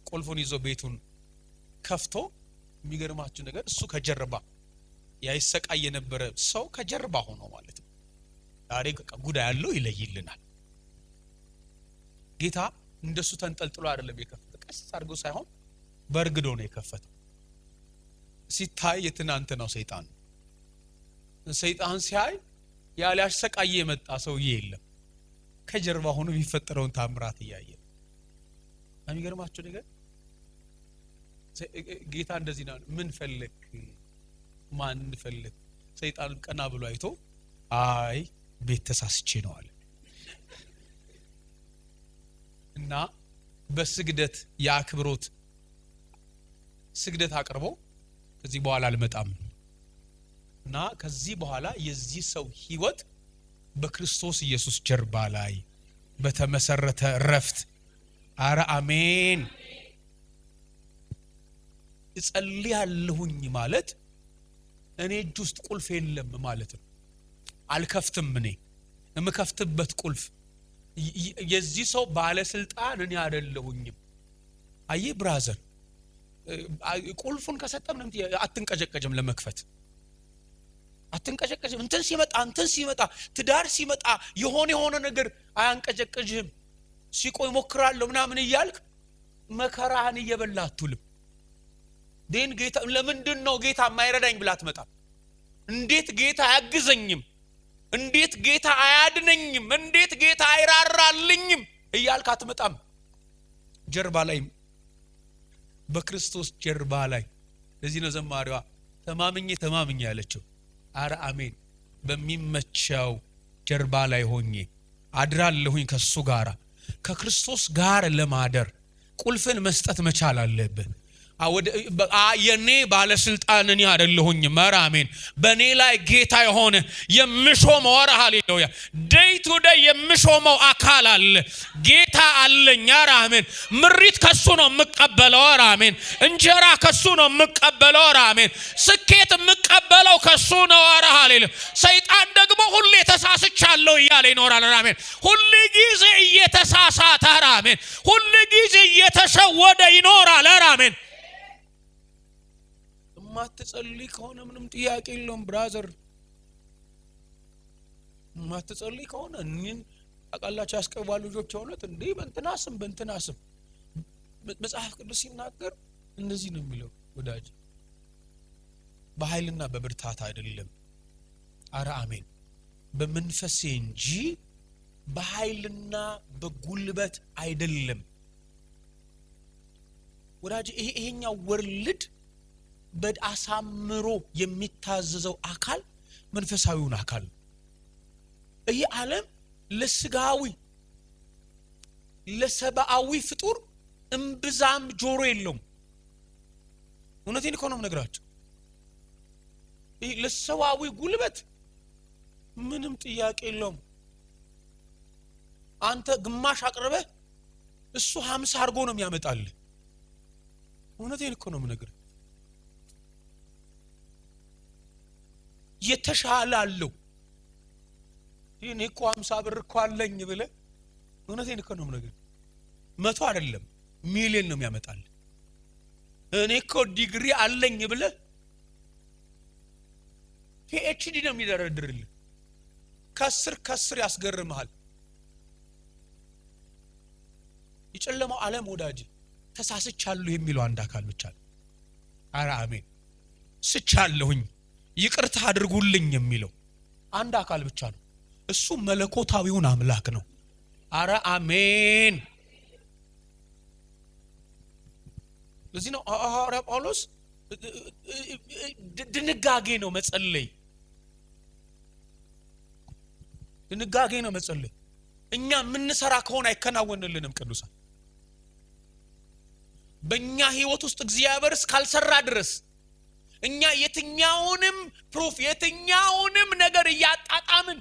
ቁልፉን ይዞ ቤቱን ከፍቶ የሚገርማችሁ ነገር እሱ ከጀርባ ያይሰቃይ የነበረ ሰው ከጀርባ ሆኖ ማለት ነው። ዛሬ ጉዳይ ያለው ይለይልናል። ጌታ እንደሱ ተንጠልጥሎ አይደለም የከፈተው፣ ቀስ አድርጎ ሳይሆን በርግዶ ነው የከፈተው። ሲታይ የትናንት ነው ሰይጣን ሲያይ ያለ ያሰቃየ የመጣ ሰውዬ የለም። ከጀርባ ሆኖ የሚፈጠረውን ታምራት እያየ የሚገርማችሁ ነገር ጌታ እንደዚህ ነው ምን ፈልክ ማን ፈልክ ሰይጣን ቀና ብሎ አይቶ አይ ቤት ተሳስቼ ነው አለ እና በስግደት ያክብሮት ስግደት አቅርቦ ከዚህ በኋላ አልመጣም እና ከዚህ በኋላ የዚህ ሰው ህይወት በክርስቶስ ኢየሱስ ጀርባ ላይ በተመሰረተ ረፍት አረ አሜን እጸልያለሁኝ ማለት እኔ እጅ ውስጥ ቁልፍ የለም ማለት ነው አልከፍትም እኔ የምከፍትበት ቁልፍ የዚህ ሰው ባለስልጣን እኔ አይደለሁኝም አይ ብራዘር ቁልፉን ከሰጠም አትንቀጨቀጭም ለመክፈት አትንቀጨቀጭም እንትን ሲመጣ ትዳር ሲመጣ የሆነ ነገር አያንቀጨቀጭም ሲቆይ ሞክራለሁ ምናምን ይያልክ መከራህን እየበላ አትውልም ደን ጌታ ለምንድነው ጌታ የማይረዳኝ ብላ አትመጣ እንዴት ጌታ አያግዘኝም እንዴት ጌታ አያድነኝም እንዴት ጌታ አይራራልኝም ይያልክ አትመጣም ጀርባ ላይ በክርስቶስ ጀርባ ላይ ለዚህ ነው ዘማሪዋ ተማምኜ ያለችው አረ አሜን በሚመቸው ጀርባ ላይ ሆኜ አድራለሁኝ ከሱ ጋራ ከክርስቶስ ጋር ለማደር ቁልፍን መስጠት መቻል አለብህ የኔ ባለስልጣን እኔ አይደለሁኝ አሜን በኔ ላይ ጌታ የሆነ የምሾመው ሃሌሉያ ዴይ ቱ ዴይ የምሾመው አካል አለ ጌታ አለኝ አሜን ምሪት ከሱ ነው የምቀበለው አሜን እንጀራ ከሱ ነው የምቀበለው አሜን ስኬት የምቀበለው ከሱ ነው ሃሌሉያ ሰይጣን ደግሞ ሁሌ ተሳስቻለሁ እያለ ይኖራል አሜን ሁሉ ጊዜ እየተሳሳተ አሜን ሁሉ ጊዜ እየተሸወደ ይኖራል አሜን ማትጸልይ ከሆነ ምንም ጥያቄ የለውም ብራዘር ማትጸልይ ከሆነ እነን አቃላቸው ያስቀባሉ ልጆች ሆነት እንዴ በእንትናስም መጽሐፍ ቅዱስ ሲናገር እንደዚህ ነው የሚለው ወዳጅ በኃይልና በብርታት አይደለም አረ አሜን በመንፈስ እንጂ በኃይልና በጉልበት አይደለም ወዳጅ ይሄኛው ወርልድ በአሳምሮ የሚታዘዘው አካል መንፈሳዊውን አካል ይሄ ዓለም ለስጋዊ ለሰባዊ ፍጡር እምብዛም ጆሮ የለውም እውነቴን እኮ ነው የምነግራችሁ ይሄ ለሰዋዊ ጉልበት ምንም ጥያቄ የለውም አንተ ግማሽ አቅርበ እሱ 50 አርጎ ነው የሚያመጣል እውነቴን እኮ ነው የምነግርህ የተሻላለው እኔ እኮ 50 ብር እኮ አለኝ ብለ እውነቴን እኮ ነው የምነግርህ 100 አይደለም ሚሊዮን ነው የሚያመጣል እኔ እኮ ዲግሪ አለኝ ብለ PhD ነው የሚደረድርልህ ከስር ያስገርምሃል ይጨለማው ዓለም ወዳጅ ተሳስቻለሁ የሚለው አንድ አካል ብቻ ነው አረ አሜን ስቻለሁኝ ይቅርታ አድርጉልኝ የሚለው አንድ አካል ብቻ ነው እሱ መለኮታዊውን አምላክ ነው አረ አሜን ለዚህ ነው ሐዋርያው ጳውሎስ ድንጋጌ ነው መጸለይ እኛ ምን ሰራ ከሆነ አይከናወንልንም ቅዱሳን በእኛ ህይወት ውስጥ እግዚአብሔር እስካልሰራ ድረስ እኛ የትኛውንም ፕሩፍ የትኛውንም ነገር ያጣጣምን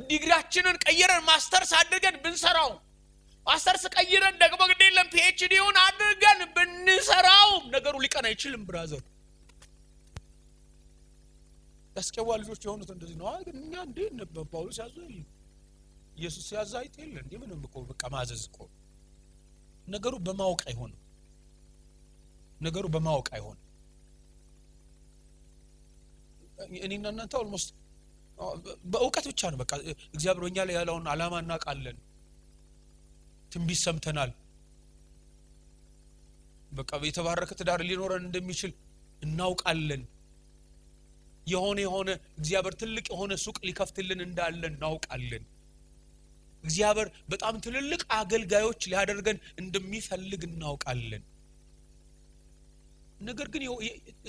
ዲግሪያችንን ቀይረን ማስተርስ አድርገን ብንሰራው ማስተርስ ቀይረን ደግሞ ግዴለም PhDውን አድርገን ብንሰራው ነገሩ ሊቀና አይችልም ብራዘር ያስቀዋ ልጆች የሆኑት እንደዚህ ነው እኛ እንዴ ጳውሎስ ያዘው ኢየሱስ ያዛይት የለ እንዴ ምንም እኮ በቃ ማዘዝ እኮ ነገሩ በማወቅ አይሆን እኔና እናንተ ኦልሞስት በእውቀት ብቻ ነው በቃ እግዚአብሔር ወኛ ላይ ያለውን ዓላማ እናቃለን ትንቢት ሰምተናል በቃ የተባረከ ትዳር ሊኖረን እንደሚችል እናውቃለን የሆነ እግዚአብሔር ትልቅ የሆነ ሱቅ ሊከፍትልን እንዳለ እናውቃለን እግዚአብሔር በጣም ትልልቅ አገልጋዮች ሊያደርገን እንደሚፈልግ እናውቃለን ነገር ግን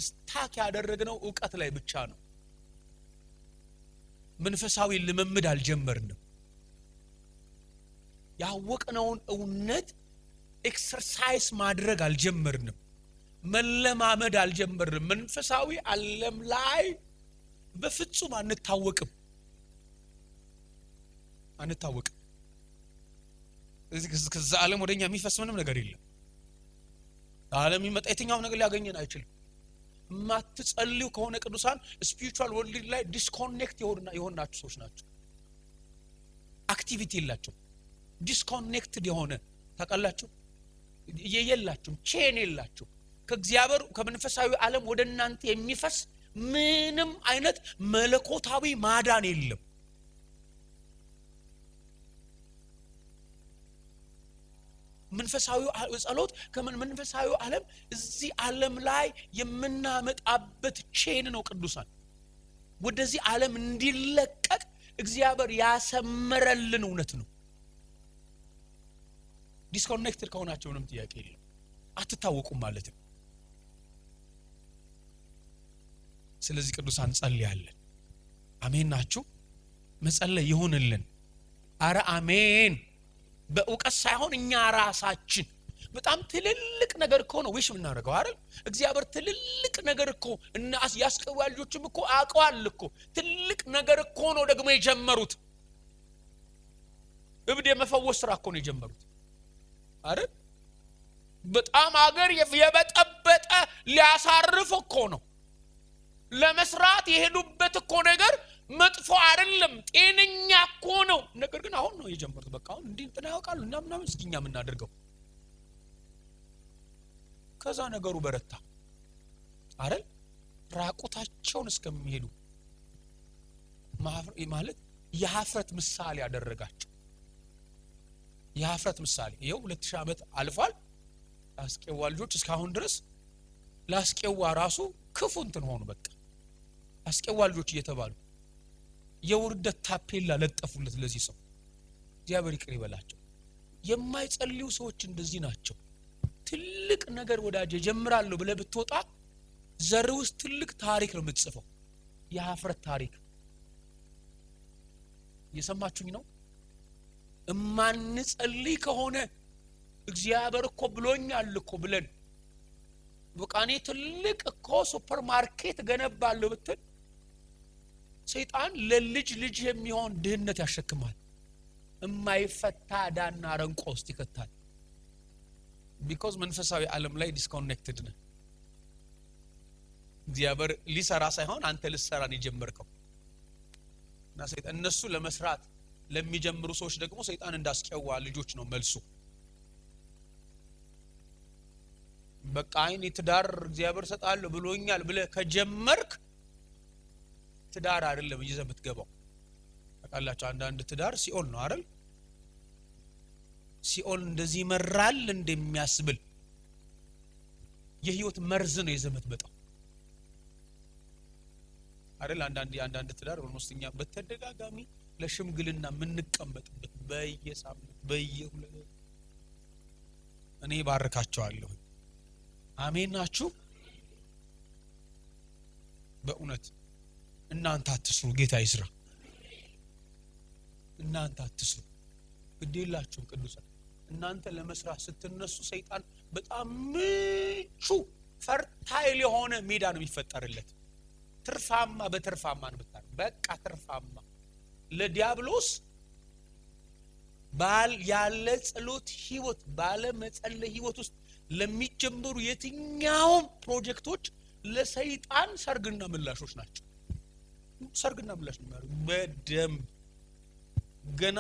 ስታክ ያደረግነው ዕውቀት ላይ ብቻ ነው። መንፈሳዊ ልምምድ አልጀመርንም። ያወቅነውን እውነት ኤክሰርሳይዝ ማድረግ አልጀመርንም። መለማመድ አልጀመርንም። መንፈሳዊ ዓለም ላይ በፍጹም አንታወቅም። ከዛ ዓለም ወደኛ የሚፈስ ምንም ነገር የለም። ዓለም የሚመጣ የትኛው ነገር ሊያገኘን አይችልም። ማትጸልዩ ከሆነ ቅዱሳን ስፒሪቹዋል ወርልድ ላይ ዲስኮኔክት የሆናችሁ ሰዎች ናቸው። አክቲቪቲ የላችሁ፣ ዲስኮኔክትድ የሆነ ታውቃላችሁ፣ የላችሁም፣ ቼን የላችሁ። ከእግዚአብሔር ከመንፈሳዊ ዓለም ወደ እናንተ የሚፈስ ምንም አይነት መለኮታዊ ማዳን የለም። መንፈሳዊ ጸሎት ከመንፈሳዊ ዓለም እዚህ ዓለም ላይ የምናመጣበት ቼን ነው። ቅዱሳን ወደዚህ ዓለም እንዲለቀቅ እግዚአብሔር ያሰመረልን እውነት ነው። ዲስኮኔክትድ ከሆናችሁ ምንም ጥያቄ የለም፣ አትታወቁም ማለት ነው። ስለዚህ ቅዱሳን ጸልያለን። አሜን ናችሁ? መጸለይ ይሁንልን። አረ አሜን። በእውቀት ሳይሆን እኛ ራሳችን በጣም ትልልቅ ነገር እኮ ነው ዊሽ የምናደርገው አይደል? እግዚአብሔር ትልልቅ ነገር እኮ እና ያስቀዋ ልጆችም እኮ አውቀዋል እኮ ትልቅ ነገር እኮ ነው ደግሞ የጀመሩት። እብድ የመፈወስ ስራ እኮ ነው የጀመሩት አይደል? በጣም አገር የበጠበጠ ሊያሳርፍ እኮ ነው ለመስራት የሄዱበት እኮ ነገር መጥፎ አይደለም፣ ጤነኛ እኮ ነው። ነገር ግን አሁን ነው የጀመሩት። በቃ አሁን እንዴ እንትና ያውቃሉ እና ምናምን እስኪኛ ምን እናደርገው። ከዛ ነገሩ በረታ አይደል? ራቁታቸውን እስከሚሄዱ ማለት የሀፍረት ምሳሌ ያደረጋቸው። የሀፍረት ምሳሌ ይሄው 2000 ዓመት አልፏል። ላስቄዋ ልጆች እስካሁን ድረስ ላስቄዋ ራሱ ክፉ እንትን ሆኑ። በቃ ላስቄዋ ልጆች እየተባሉ የውርደት ታፔላ ለጠፉለት ለዚህ ሰው። እግዚአብሔር ይቅር ይበላቸው። የማይጸልዩ ሰዎች እንደዚህ ናቸው። ትልቅ ነገር ወዳጅ ጀምራለሁ ብለህ ብትወጣ ዘር ውስጥ ትልቅ ታሪክ ነው የምትጽፈው፣ የሀፍረት ታሪክ። እየሰማችሁኝ ነው? እማንጸልይ ከሆነ እግዚአብሔር እኮ ብሎኛል እኮ ብለን በቃ እኔ ትልቅ እኮ ሱፐርማርኬት ገነባለሁ ብትል ሰይጣን ለልጅ ልጅ የሚሆን ድህነት ያሸክማል። የማይፈታ ዳና ረንቆ ውስጥ ይከታል። ቢኮዝ መንፈሳዊ ዓለም ላይ ዲስኮኔክትድ ነህ። እግዚአብሔር ሊሰራ ሳይሆን አንተ ልትሰራን የጀመርከው እና ሰይጣን እነሱ ለመስራት ለሚጀምሩ ሰዎች ደግሞ ሰይጣን እንዳስቀዋ ልጆች ነው መልሱ። በቃ አይኔ ትዳር እግዚአብሔር ሰጣለሁ ብሎኛል ብለህ ከጀመርክ ትዳር አይደለም ይዘህ የምትገባው። ታውቃላችሁ አንዳንድ ትዳር ሲኦል ነው አይደል? ሲኦል እንደዚህ መራል እንደሚያስብል የህይወት መርዝ ነው ይዘህ የምትመጣው አይደል? አንዳንድ ትዳር ወንስተኛ በተደጋጋሚ ለሽምግልና የምንቀመጥበት በየሳምንት በየሁለት እኔ ባርካቸዋለሁ። አሜን ናችሁ? በእውነት እናንተ አትስሩ፣ ጌታ ይስራ። እናንተ አትስሩ፣ ግዴላችሁ ቅዱሳን። እናንተ ለመስራት ስትነሱ ሰይጣን በጣም ምቹ ፈርታይል የሆነ ሜዳ ነው የሚፈጠርለት። ትርፋማ በትርፋማ ነው ብታል። በቃ ትርፋማ ለዲያብሎስ ባል ያለ ጸሎት ህይወት ባለ መጸለይ ህይወት ውስጥ ለሚጀምሩ የትኛውም ፕሮጀክቶች ለሰይጣን ሰርግና ምላሾች ናቸው። ሰርግና ምላሽ ነው በደንብ ገና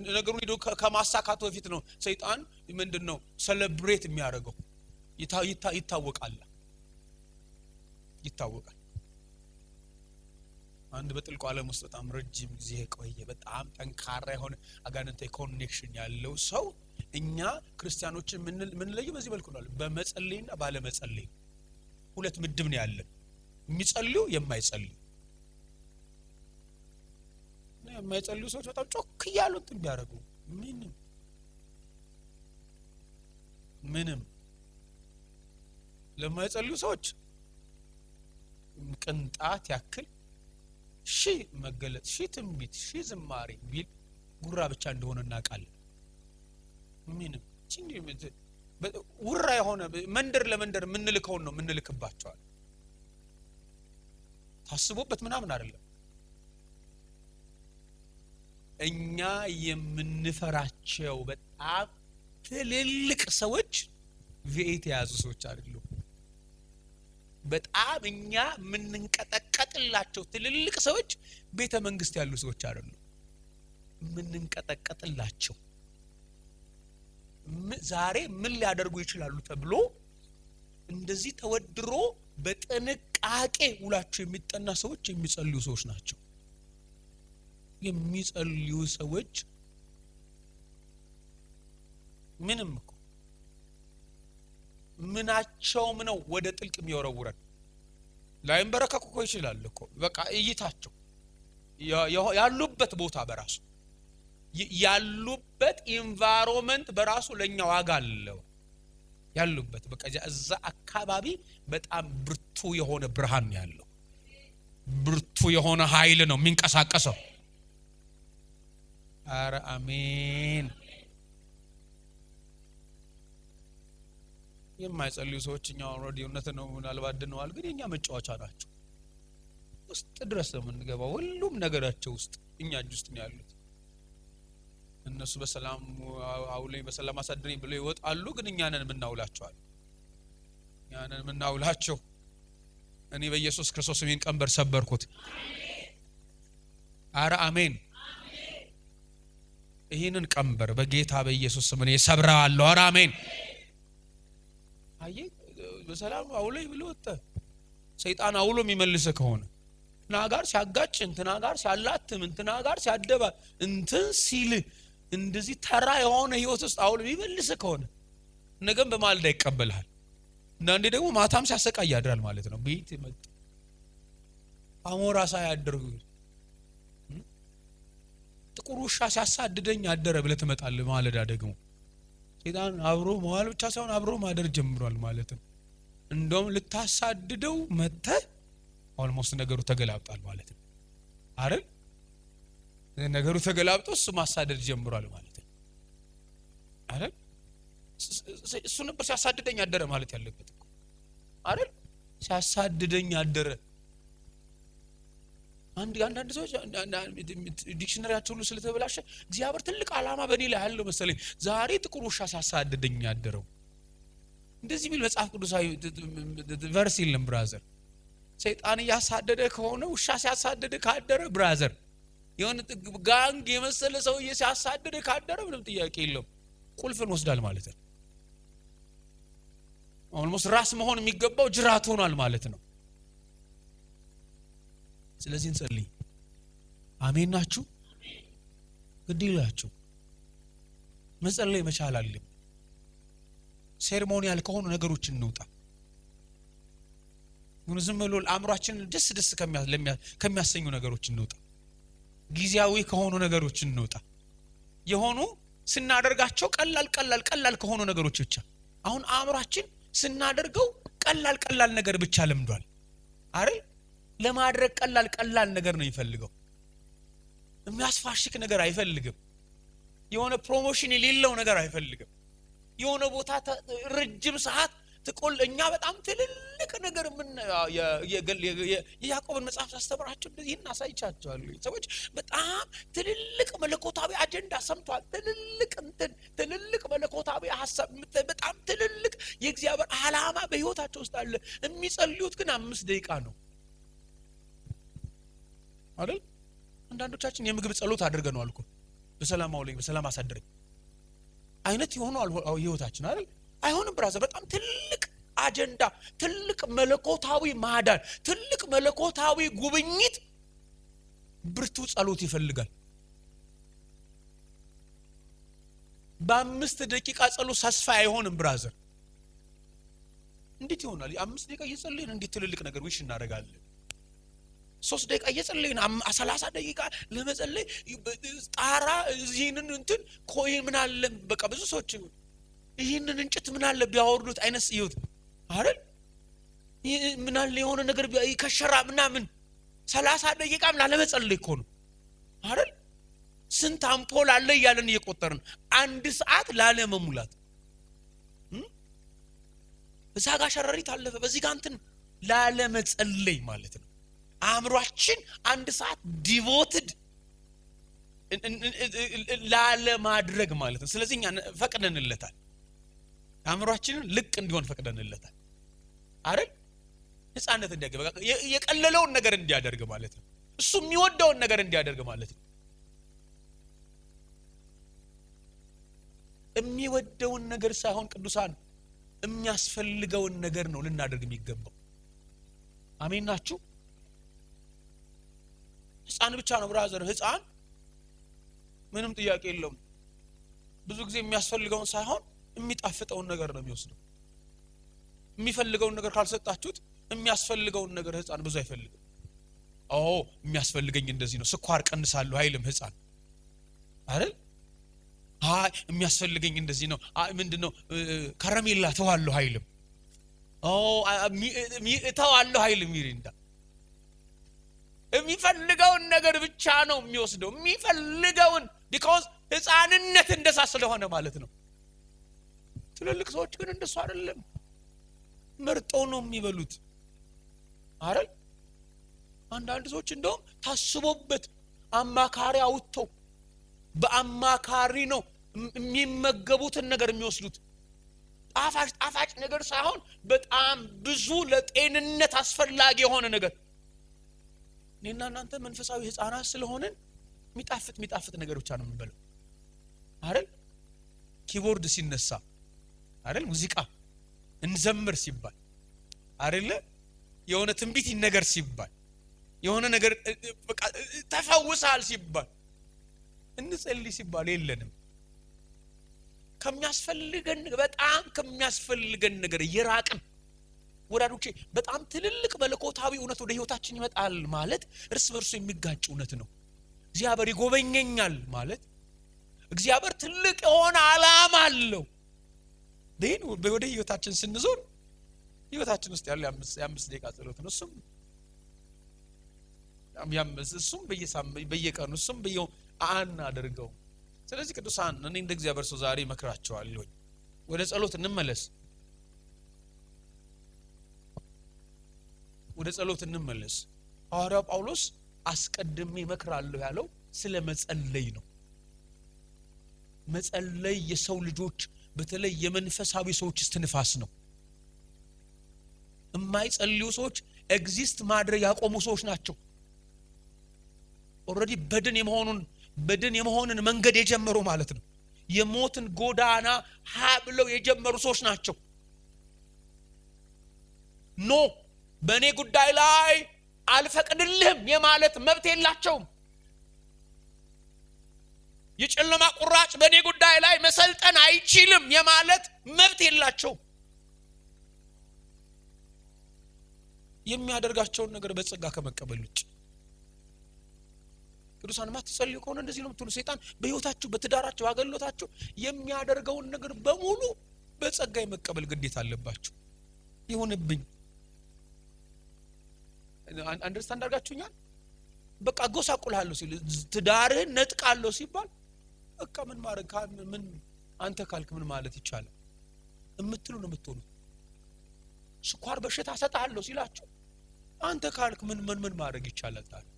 ነገሩን ሄዶ ከማሳካቱ በፊት ነው ሰይጣን ምንድነው ሴሌብሬት የሚያደርገው። ይታወቃል። አንድ በጥልቁ ዓለም ውስጥ በጣም ረጅም ጊዜ ቆየ በጣም ጠንካራ የሆነ አጋንንታዊ ኮኔክሽን ያለው ሰው እኛ ክርስቲያኖችን ምን ለየው በዚህ መልኩ ነው በመጸለይና ባለ መጸለይ ሁለት ምድብ ነው ያለን። የሚጸልዩ የማይጸልዩ የማይጸልዩ ሰዎች በጣም ጮክ ይያሉ እንትን ቢያደርጉ ምንም ለማይጸልዩ ሰዎች ቅንጣት ያክል መገለጥ ትንቢት ዝማሬ ቢል ጉራ ብቻ እንደሆነ እናውቃለን። ምንም ውራ የሆነ መንደር ለመንደር ምንልከው ነው ምንልክባቸዋል። ታስቦበት ምናምን አይደለም። እኛ የምንፈራቸው በጣም ትልልቅ ሰዎች ቪኤት የያዙ ሰዎች አይደሉም። በጣም እኛ ምንንቀጠቀጥላቸው ትልልቅ ሰዎች ቤተ መንግስት ያሉ ሰዎች አይደሉም። ምንንቀጠቀጥላቸው ዛሬ ምን ሊያደርጉ ይችላሉ ተብሎ እንደዚህ ተወድሮ በጥንቃቄ ውላቸው የሚጠና ሰዎች የሚጸልዩ ሰዎች ናቸው። የሚጸልዩ ሰዎች ምንም እኮ ምናቸውም ነው ወደ ጥልቅ የሚወረውረን። ላይንበረከኩ እኮ ይችላል እኮ በቃ እይታቸው ያሉበት ቦታ በራሱ ያሉበት ኢንቫይሮንመንት በራሱ ለኛ ዋጋ አለው። ያሉበት በቃ እዛ አካባቢ በጣም ብርቱ የሆነ ብርሃን ያለው ብርቱ የሆነ ኃይል ነው የሚንቀሳቀሰው። አረ አሜን። የማይጸልዩ ሰዎች እኛ ኦልሬዲ እውነት ነው ምናልባት ድነዋል፣ ግን የኛ መጫወቻ ናቸው። ውስጥ ድረስ ነው የምንገባው። ሁሉም ነገራቸው ውስጥ እኛ እጅ ውስጥ ነው ያሉት። እነሱ በሰላም አውለኝ በሰላም አሳድረኝ ብለው ይወጣሉ፣ ግን እኛ ነን የምናውላቸዋል። እኛ ነን የምናውላቸው። እኔ በኢየሱስ ክርስቶስ ይህን ቀንበር ሰበርኩት። አረ አሜን። ይህንን ቀንበር በጌታ በኢየሱስ ስም እኔ ሰብራለሁ። አረ አሜን። አይ በሰላም አውለኝ ብሎ ወጣ። ሰይጣን አውሎ የሚመልስ ከሆነ እንትና ጋር ሲያጋጭ፣ እንትና ጋር ሲያላትም፣ እንትና ጋር ሲያደባ እንትን ሲል እንደዚህ ተራ የሆነ ህይወት ውስጥ አውሎ የሚመልስ ከሆነ ነገም በማልዳ ይቀበልሃል። አንዳንዴ ደግሞ ማታም ሲያሰቃይ ያድራል ማለት ነው። ቤት መጣ አሞራ ሳያድርጉ ጥቁር ውሻ ሲያሳድደኝ አደረ ብለህ ትመጣለህ ማለዳ ደግሞ ሰይጣን አብሮ መዋል ብቻ ሳይሆን አብሮ ማደር ጀምሯል ማለት ነው። እንደውም ልታሳድደው መተህ ኦልሞስት ነገሩ ተገላብጧል ማለት ነው አይደል? ነገሩ ተገላብጦ እሱ ማሳደድ ጀምሯል ማለት ነው አይደል? እሱ ነበር ሲያሳድደኝ አደረ ማለት ያለበት እኮ አይደል? ሲያሳድደኝ አደረ። አንዳንድ ሰዎች ዲክሽነሪያቸው ሁሉ ስለተበላሸ እግዚአብሔር ትልቅ ዓላማ በእኔ ላይ ያለው መሰለኝ ዛሬ ጥቁር ውሻ ሲያሳድደኝ ያደረው እንደዚህ ቢል መጽሐፍ ቅዱሳዊ ቨርስ የለም ብራዘር። ሰይጣን ያሳደደ ከሆነ ውሻ ሲያሳድደ ካደረ ብራዘር የሆነ ጋንግ የመሰለ ሰውዬ ሲያሳድደ ካደረ ምንም ጥያቄ የለውም ቁልፍን ወስዳል ማለት ነው። ኦልሞስት ራስ መሆን የሚገባው ጅራት ሆኗል ማለት ነው። ስለዚህ እንጸልይ። አሜን ናችሁ? ግድ ይላችሁ መጸለይ መቻል አለብን። ሴሪሞኒያል ከሆኑ ነገሮች እንውጣ። ዝም ብሎ አእምሯችንን ደስ ከሚያሰኙ ነገሮች እንውጣ። ጊዜያዊ ከሆኑ ነገሮች እንውጣ። የሆኑ ስናደርጋቸው ቀላል ከሆኑ ነገሮች ብቻ። አሁን አእምሯችን ስናደርገው ቀላል ነገር ብቻ ለምዷል አይደል? ለማድረግ ቀላል ነገር ነው የሚፈልገው። የሚያስፋሽክ ነገር አይፈልግም። የሆነ ፕሮሞሽን የሌለው ነገር አይፈልግም። የሆነ ቦታ ረጅም ሰዓት እኛ በጣም ትልልቅ ነገር ምን የያዕቆብን መጽሐፍ ሳስተምራቸው እንደዚህ እናሳይቻቸዋለሁ። ሰዎች በጣም ትልልቅ መለኮታዊ አጀንዳ ሰምቷል። ትልልቅ መለኮታዊ ሐሳብ በጣም ትልልቅ የእግዚአብሔር ዓላማ በህይወታቸው ውስጥ አለ። የሚጸልዩት ግን 5 ደቂቃ ነው አይደል? አንዳንዶቻችን የምግብ ጸሎት አድርገናል እኮ በሰላም አውለኝ በሰላም አሳድረኝ አይነት ይሆናል ህይወታችን አይደል? አይሆንም ብራዘር። በጣም ትልቅ አጀንዳ፣ ትልቅ መለኮታዊ ማዳን፣ ትልቅ መለኮታዊ ጉብኝት ብርቱ ጸሎት ይፈልጋል። በ5 ደቂቃ ጸሎት ተስፋ አይሆንም ብራዘር። እንዴት ይሆናል? 5 ደቂቃ እየጸለይን እንዴት ትልልቅ ነገር ዊሽ እናደርጋለን? 3 ደቂቃ እየጸለይን 30 ደቂቃ ለመጸለይ ጣራ እዚህንን እንትን ኮይን ምን አለ በቃ ብዙ ሰዎች ይህንን እንጭት ምን አለ ቢያወርዱት አይነስ ይሁት አይደል? ምን አለ የሆነ ነገር ይከሸራ ምናምን 30 ደቂቃም ላለመጸለይ እኮ ነው አይደል? ስንት አምፖል አለ እያለን እየቆጠርን 1 ሰዓት ላለመሙላት እዛ ጋር ሸረሪት አለፈ በዚህ ጋር እንትን ላለመጸለይ ማለት ነው። አእምሯችን 1 ሰዓት ዲቮትድ ላለማድረግ ማለት ነው። ስለዚህ እኛ ፈቅደንለታል፣ አእምሯችንን ልቅ እንዲሆን ፈቅደንለታል አይደል? ነፃነት እንዲያገኝ በቃ የቀለለውን ነገር እንዲያደርግ ማለት ነው። እሱ የሚወደውን ነገር እንዲያደርግ ማለት ነው። የሚወደውን ነገር ሳይሆን ቅዱሳን የሚያስፈልገውን ነገር ነው ልናደርግ የሚገባው። አሜን ናችሁ? ህፃን ብቻ ነው ብራዘር፣ ህፃን ምንም ጥያቄ የለውም። ብዙ ጊዜ የሚያስፈልገውን ሳይሆን የሚጣፍጠውን ነገር ነው የሚወስደው። የሚፈልገውን ነገር ካልሰጣችሁት የሚያስፈልገውን ነገር ህፃን ብዙ አይፈልግም። የሚያስፈልገኝ እንደዚህ ነው ስኳር ቀንሳለሁ አይልም ህፃን አይደል? የሚያስፈልገኝ እንደዚህ ነው ምንድነው ከረሜላ ተዋለሁ አይልም። ተዋለሁ አይልም። ሚሪንዳ የሚፈልገውን ነገር ብቻ ነው የሚወስደው፣ የሚፈልገውን because ህፃንነት እንደዛ ስለሆነ ማለት ነው። ትልልቅ ሰዎች ግን እንደሱ አይደለም፣ መርጠው ነው የሚበሉት አይደል? አንዳንድ ሰዎች እንደውም ታስቦበት አማካሪ አውጥተው በአማካሪ ነው የሚመገቡትን ነገር የሚወስዱት። ጣፋጭ ነገር ሳይሆን በጣም ብዙ ለጤንነት አስፈላጊ የሆነ ነገር። እኔና እናንተ መንፈሳዊ ህፃናት ስለሆነን የሚጣፍጥ ነገር ብቻ ነው የምንበለው አይደል? ኪቦርድ ሲነሳ አይደል? ሙዚቃ እንዘምር ሲባል አይደል? የሆነ ትንቢት ነገር ሲባል የሆነ ነገር በቃ ተፈውሳል ሲባል እንጸልይ ሲባል የለንም። ከሚያስፈልገን በጣም ከሚያስፈልገን ነገር ይራቅን ወዳጆቼ። በጣም ትልልቅ መለኮታዊ እውነት ወደ ህይወታችን ይመጣል ማለት እርስ በርሱ የሚጋጭ እውነት ነው። እግዚአብሔር ይጎበኘኛል ማለት እግዚአብሔር ትልቅ የሆነ ዓላማ አለው። ግን ወደ ህይወታችን ስንዞር ህይወታችን ውስጥ ያለው የ5 ደቂቃ ጸሎት ነው። እሱም በየቀኑ እሱም አናደርገው። ስለዚህ ቅዱሳን እኔ እንደ እግዚአብሔር ሰው ዛሬ መክራቸዋለሁ፣ ወደ ጸሎት እንመለስ፣ ወደ ጸሎት እንመለስ። ሐዋርያው ጳውሎስ አስቀድሜ መክራለሁ ያለው ስለ መጸለይ ነው። መጸለይ የሰው ልጆች በተለይ የመንፈሳዊ ሰዎች እስትንፋስ ነው። የማይጸልዩ ሰዎች ኤግዚስት ማድረግ ያቆሙ ሰዎች ናቸው። ኦሬዲ በድን የመሆንን መንገድ የጀመሩ ማለት ነው። የሞትን ጎዳና ብለው የጀመሩ ሰዎች ናቸው። ኖ በእኔ ጉዳይ ላይ አልፈቅድልህም የማለት መብት የላቸውም። የጨለማ ቁራጭ በእኔ ጉዳይ ላይ መሰልጠን አይችልም የማለት መብት የላቸውም። የሚያደርጋቸውን ነገር በጸጋ ከመቀበል ውጭ ቅዱሳን ማትጸልዩ ከሆነ እንደዚህ ነው የምትሉ። ሰይጣን በህይወታችሁ በትዳራችሁ አገልግሎታችሁ የሚያደርገውን ነገር በሙሉ በጸጋ የመቀበል ግዴታ አለባችሁ። ይሁንብኝ አንደርስታንድ አድርጋችሁኛል? በቃ ጎሳቁልሃለሁ ሲል ትዳርህን ነጥቃለሁ ሲባል በቃ ምን ማድረግ ምን አንተ ካልክ ምን ማለት ይቻላል እምትሉ ነው የምትሆኑት። ስኳር በሽታ ሰጣለሁ ሲላችሁ አንተ ካልክ ምን ማድረግ ይቻላል ታዲያ?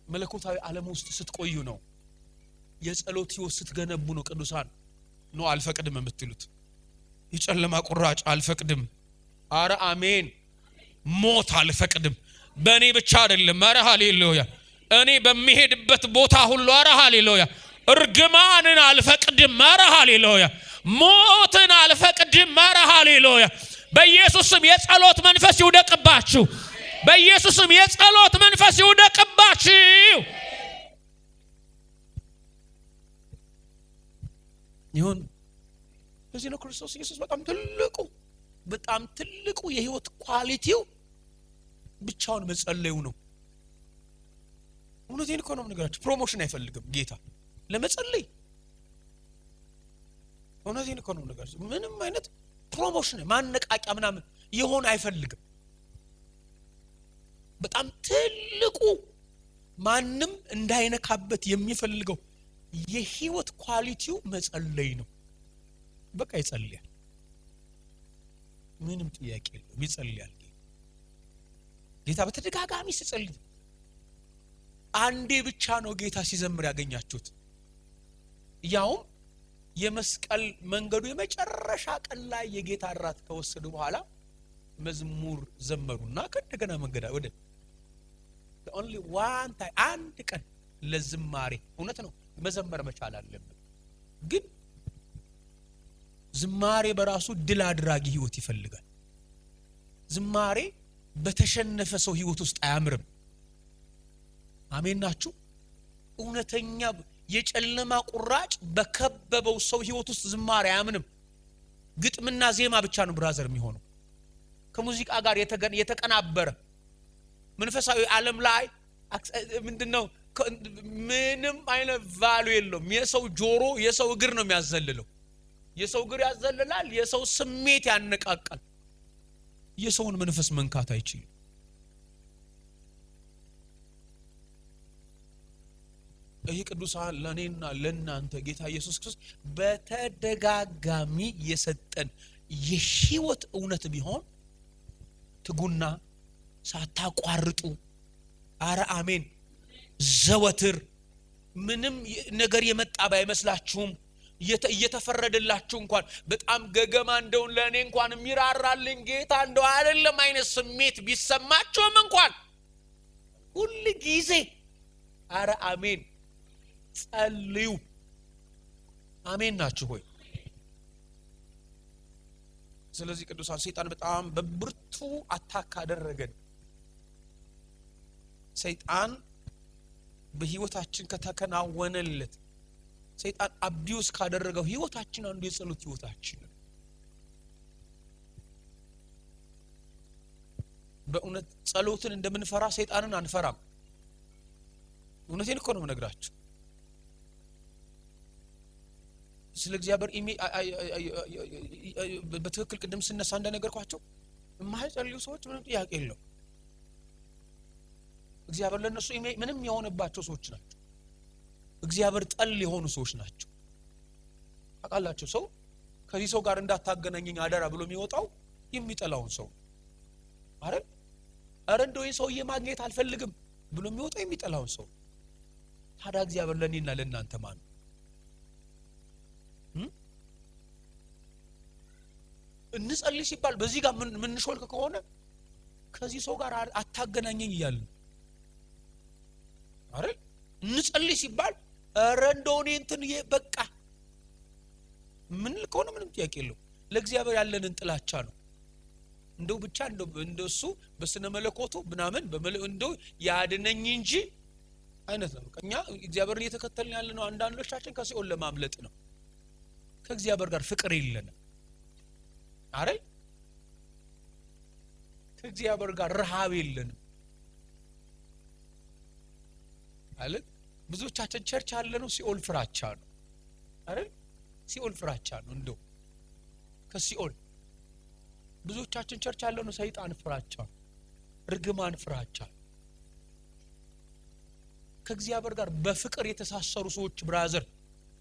መለኮታዊ ዓለም ውስጥ ስትቆዩ ነው፣ የጸሎት ህይወት ስትገነቡ ነው ቅዱሳን ነው አልፈቅድም የምትሉት። የጨለማ ቁራጭ አልፈቅድም፣ አረ አሜን። ሞት አልፈቅድም። በእኔ ብቻ አይደለም፣ አረ ሃሌሉያ። እኔ በሚሄድበት ቦታ ሁሉ አረ ሃሌሉያ። እርግማንን አልፈቅድም፣ አረ ሃሌሉያ። ሞትን አልፈቅድም፣ አረ ሃሌሉያ። በኢየሱስም የጸሎት መንፈስ ይውደቅባችሁ፣ በኢየሱስም የጸሎት መንፈስ ይውደቅባችሁ። ይሁን በዚህ ነው ክርስቶስ ኢየሱስ በጣም ትልቁ የህይወት ኳሊቲው ብቻውን መጸለዩ ነው። እውነቴን እኮ ነው የምነግራችሁ። ፕሮሞሽን አይፈልግም ጌታ ለመጸለይ። እውነቴን እኮ ነው ነገር ምንም አይነት ፕሮሞሽን ማነቃቂያ ምናምን ይሆን አይፈልግም። በጣም ትልቁ ማንም እንዳይነካበት የሚፈልገው የህይወት ኳሊቲው መጸለይ ነው። በቃ ይጸልያል፣ ምንም ጥያቄ የለውም፣ ይጸልያል። ጌታ በተደጋጋሚ ሲጸልይ አንዴ ብቻ ነው ጌታ ሲዘምር ያገኛችሁት። ያውም የመስቀል መንገዱ የመጨረሻ ቀን ላይ የጌታ እራት ከወሰዱ በኋላ መዝሙር ዘመሩና ከእንደገና መንገዳ ወደ only one time አንድ ቀን ለዝማሬ እውነት ነው መዘመር መቻል አለብን። ግን ዝማሬ በራሱ ድል አድራጊ ህይወት ይፈልጋል። ዝማሬ በተሸነፈ ሰው ህይወት ውስጥ አያምርም። አሜን ናችሁ? እውነተኛ የጨለማ ቁራጭ በከበበው ሰው ህይወት ውስጥ ዝማሬ አያምንም። ግጥምና ዜማ ብቻ ነው ብራዘር የሚሆነው። ከሙዚቃ ጋር የተቀናበረ መንፈሳዊ ዓለም ላይ ምንድነው ምንም አይነት ቫሉ የለውም። የሰው ጆሮ የሰው እግር ነው የሚያዘልለው። የሰው እግር ያዘልላል፣ የሰው ስሜት ያነቃቃል። የሰውን መንፈስ መንካት አይችልም። ይህ ቅዱሳን ለኔና ለናንተ ጌታ ኢየሱስ ክርስቶስ በተደጋጋሚ የሰጠን የህይወት እውነት ቢሆን ትጉና ሳታቋርጡ አረ አሜን ዘወትር ምንም ነገር የመጣ ባይመስላችሁም እየተፈረደላችሁ እንኳን በጣም ገገማ እንደው ለኔ እንኳን የሚራራልኝ ጌታ እንደው አይደለም አይነት ስሜት ቢሰማችሁም እንኳን ሁሉ ጊዜ አረ አሜን ጸልዩ። አሜን ናችሁ ሆይ? ስለዚህ ቅዱሳን ሰይጣን በጣም በብርቱ አታክ አደረገን። ሰይጣን በህይወታችን ከተከናወነለት ሰይጣን አቢዩስ ካደረገው ህይወታችን አንዱ የጸሎት ህይወታችን። በእውነት ጸሎትን እንደምንፈራ ሰይጣንን አንፈራም። እውነቴን እኮ ነው የምነግራችሁ። ስለ እግዚአብሔር በትክክል ቅድም ስነሳ እንደነገርኳቸው የማይጸልዩ ሰዎች ምንም ጥያቄ የለው። እግዚአብሔር ለነሱ ምንም የሆነባቸው ሰዎች ናቸው። እግዚአብሔር ጠል የሆኑ ሰዎች ናቸው። አቃላችሁ ሰው ከዚህ ሰው ጋር እንዳታገናኘኝ አደራ ብሎ የሚወጣው የሚጠላውን ሰው አይደል? አረ እንደው ይሄ ሰውዬ ማግኘት አልፈልግም ብሎ የሚወጣው የሚጠላውን ሰው። ታዲያ እግዚአብሔር ለኔና ለናንተ ማን ነው? እንጸልይ ሲባል በዚህ ጋር ምን ሾልክ ከሆነ ከዚህ ሰው ጋር አታገናኘኝ ይላል አይደል? እንጸልይ ሲባል አረ እንደው እኔ እንትን በቃ ምን ልከሆነ ምንም ጥያቄ የለው። ለእግዚአብሔር ያለንን ጥላቻ ነው። እንደው ብቻ እንደሱ በስነ መለኮቱ ምናምን እንደው ያድነኝ እንጂ አይነት ነው። እኛ እግዚአብሔርን እየተከተልን ያለነው አንዳንዶቻችን ከሲኦል ለማምለጥ ነው። ከእግዚአብሔር ጋር ፍቅር የለንም አይደል? ከእግዚአብሔር ጋር ረሃብ የለንም አይደል? ብዙዎቻችን ቸርች ያለነው ሲኦል ፍራቻ ነው አይደል? ሲኦል ፍራቻ ነው። እንደው ከሲኦል ብዙዎቻችን ቸርች ያለነው ሰይጣን ፍራቻ፣ ርግማን ፍራቻ። ከእግዚአብሔር ጋር በፍቅር የተሳሰሩ ሰዎች ብራዘር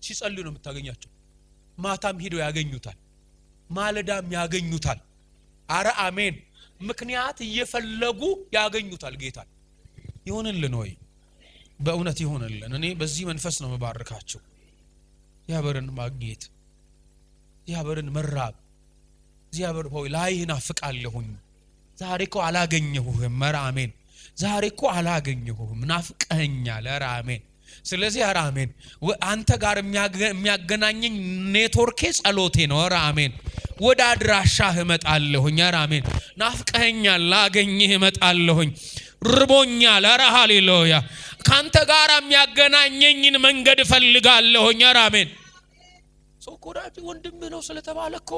ሲጸልዩ ነው የምታገኛቸው። ማታም ሄደው ያገኙታል፣ ማለዳም ያገኙታል። አረ አሜን። ምክንያት እየፈለጉ ያገኙታል ጌታ። ይሁንልን ወይ? በእውነት ይሁንልን። እኔ በዚህ መንፈስ ነው መባረካቸው። እግዚአብሔርን ማግኘት፣ እግዚአብሔርን መራብ። እግዚአብሔር ሆይ ላይህ ናፍቃለሁኝ። ዛሬ እኮ አላገኘሁህም። ኧረ አሜን። ዛሬ እኮ አላገኘሁህም፣ ናፍቀኸኛል። ኧረ አሜን። ስለዚህ ኧረ አሜን። አንተ ጋር የሚያገናኘኝ ኔትወርኬ ጸሎቴ ነው። ኧረ አሜን። ወደ አድራሻህ እመጣለሁኝ። ኧረ አሜን። ናፍቀኸኛል፣ ላገኝህ እመጣለሁኝ። ርቦኛል። ኧረ ሃሌሉያ። ካንተ ጋር የሚያገናኘኝን መንገድ እፈልጋለሁኝ። ኧረ አሜን። ሰው ኮዳጅ ወንድም ነው ስለተባለ እኮ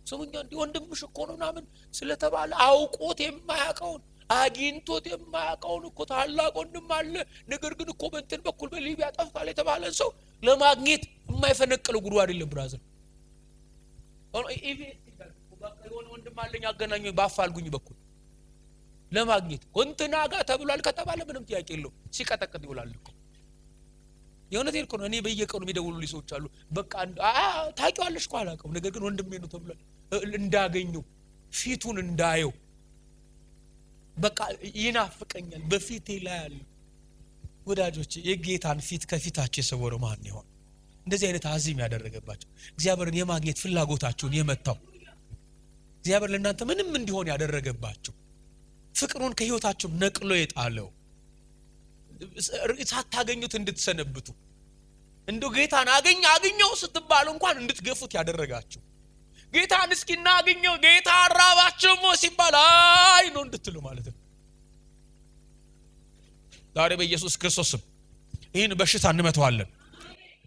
ሰውኛ እንዲ ወንድምሽ እኮ ነው ምናምን ስለተባለ አውቆት የማያውቀውን አግኝቶት የማያውቀውን እኮ ታላቅ ወንድም አለ። ነገር ግን እኮ በእንትን በኩል በሊቢያ ጠፍቷል የተባለን ሰው ለማግኘት የማይፈነቅለው ጉዱ አይደለም ብራዘር። የሆነ ወንድም አለኝ አገናኙኝ በአፋልጉኝ በኩል ለማግኘት እንትና ጋር ተብሏል ከተባለ ምንም ጥያቄ የለውም። ሲቀጠቅጥ ይውላል እኮ የሆነቴን እኮ ነው። እኔ በየቀኑ የሚደውሉልኝ ሰዎች አሉ። በቃ ታውቂዋለሽ እኮ አላውቀውም፣ ነገር ግን ወንድሜ ነው ተብሏል እንዳገኘው ፊቱን እንዳየው በቃ ይናፍቀኛል በፊቴ ላይ ያለ። ወዳጆች የጌታን ፊት ከፊታቸው የሰወረው ማን ይሆን? እንደዚህ አይነት አዚም ያደረገባቸው እግዚአብሔርን የማግኘት ፍላጎታቸውን የመታው እግዚአብሔር ለእናንተ ምንም እንዲሆን ያደረገባቸው ፍቅሩን ከህይወታቸው ነቅሎ የጣለው ሳታገኙት እንድትሰነብቱ እንደው ጌታን አገኘው ስትባሉ እንኳን እንድትገፉት ያደረጋቸው ጌታን እስኪና አገኘው ጌታ አራባቸው ሲባል አይ ነው እንድትሉ ማለት ነው። ዛሬ በኢየሱስ ክርስቶስ ስም ይህን በሽታ እንመተዋለን።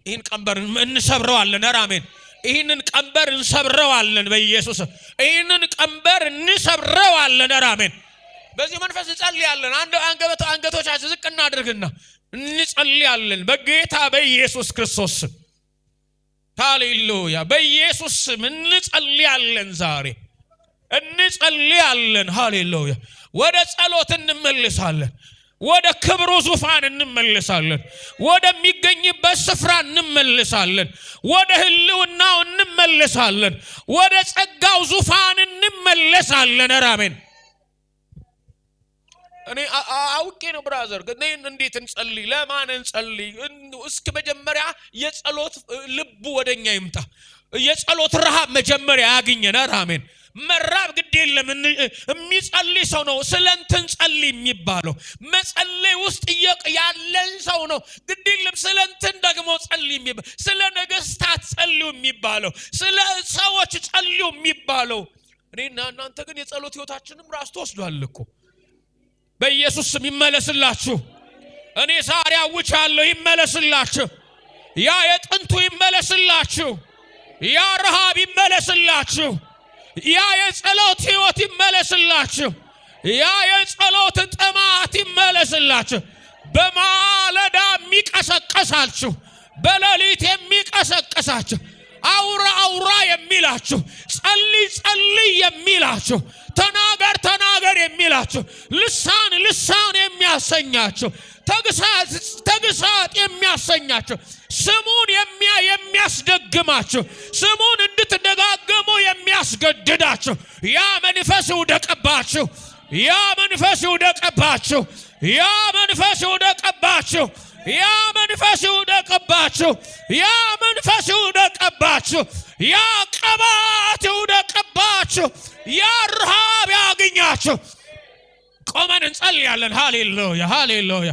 ይህን ቀንበር እንሰብረዋለን። አሜን። ይህንን ቀንበር እንሰብረዋለን በኢየሱስ። ይህንን ቀንበር እንሰብረዋለን። አሜን። በዚህ መንፈስ እንጸልያለን። አንገቶቻችን ዝቅ እናድርግና እንጸልያለን በጌታ በኢየሱስ ክርስቶስ ስም። ሃሌሉያ። በኢየሱስ ስም እንጸልያለን። ዛሬ እንጸልያለን። ሃሌሉያ። ወደ ጸሎት እንመለሳለን። ወደ ክብሩ ዙፋን እንመለሳለን። ወደሚገኝበት ስፍራ እንመለሳለን። ወደ ህልውናው እንመለሳለን። ወደ ጸጋው ዙፋን እንመለሳለን። አሜን። እኔ አውቄ ነው ብራዘር፣ ግን እንዴት እንጸልይ? ለማን እንጸልይ? እስኪ መጀመሪያ የጸሎት ልቡ ወደኛ ይምጣ። የጸሎት ረሃብ መጀመሪያ ያግኘን። አሜን። መራብ ግድ የለም። የሚጸልይ ሰው ነው ስለንትን ጸልይ የሚባለው። መጸለይ ውስጥ ያለን ሰው ነው ግድ የለም ስለንትን ደግሞ ጸልይ የሚባለው። ስለ ነገስታት ጸልዩ የሚባለው፣ ስለ ሰዎች ጸልዩ የሚባለው። እኔና እናንተ ግን የጸሎት ህይወታችንም ራስ ተወስዷል እኮ። በኢየሱስ ስም ይመለስላችሁ። እኔ ዛሬ አውጃለሁ ይመለስላችሁ። ያ የጥንቱ ይመለስላችሁ። ያ ረሃብ ይመለስላችሁ። ያ የጸሎት ህይወት ይመለስላችሁ። ያ የጸሎት ጥማት ይመለስላችሁ። በማለዳ የሚቀሰቀሳችሁ፣ በሌሊት የሚቀሰቀሳችሁ፣ አውራ የሚላችሁ፣ ጸልይ የሚላችሁ፣ ተናገር የሚላችሁ፣ ልሳን የሚያሰኛችሁ፣ ተግሳጽ የሚያሰኛችሁ፣ ስሙን የሚያስደግማችሁ፣ ስሙን እንድትደጋገሙ የሚያስገድዳችሁ ያ መንፈስ ይውደቅባችሁ። ያ መንፈስ ይውደቅባችሁ። ያ መንፈስ ይውደቅባችሁ። ያ መንፈስ ይውደቅባችሁ። ያ መንፈስ ይውደቅባችሁ። ያ ቅባት ይውደቅባችሁ። ያ ረሃብ ያግኛችሁ። ቆመን እንጸልያለን። ሃሌሉያ ሃሌሉያ።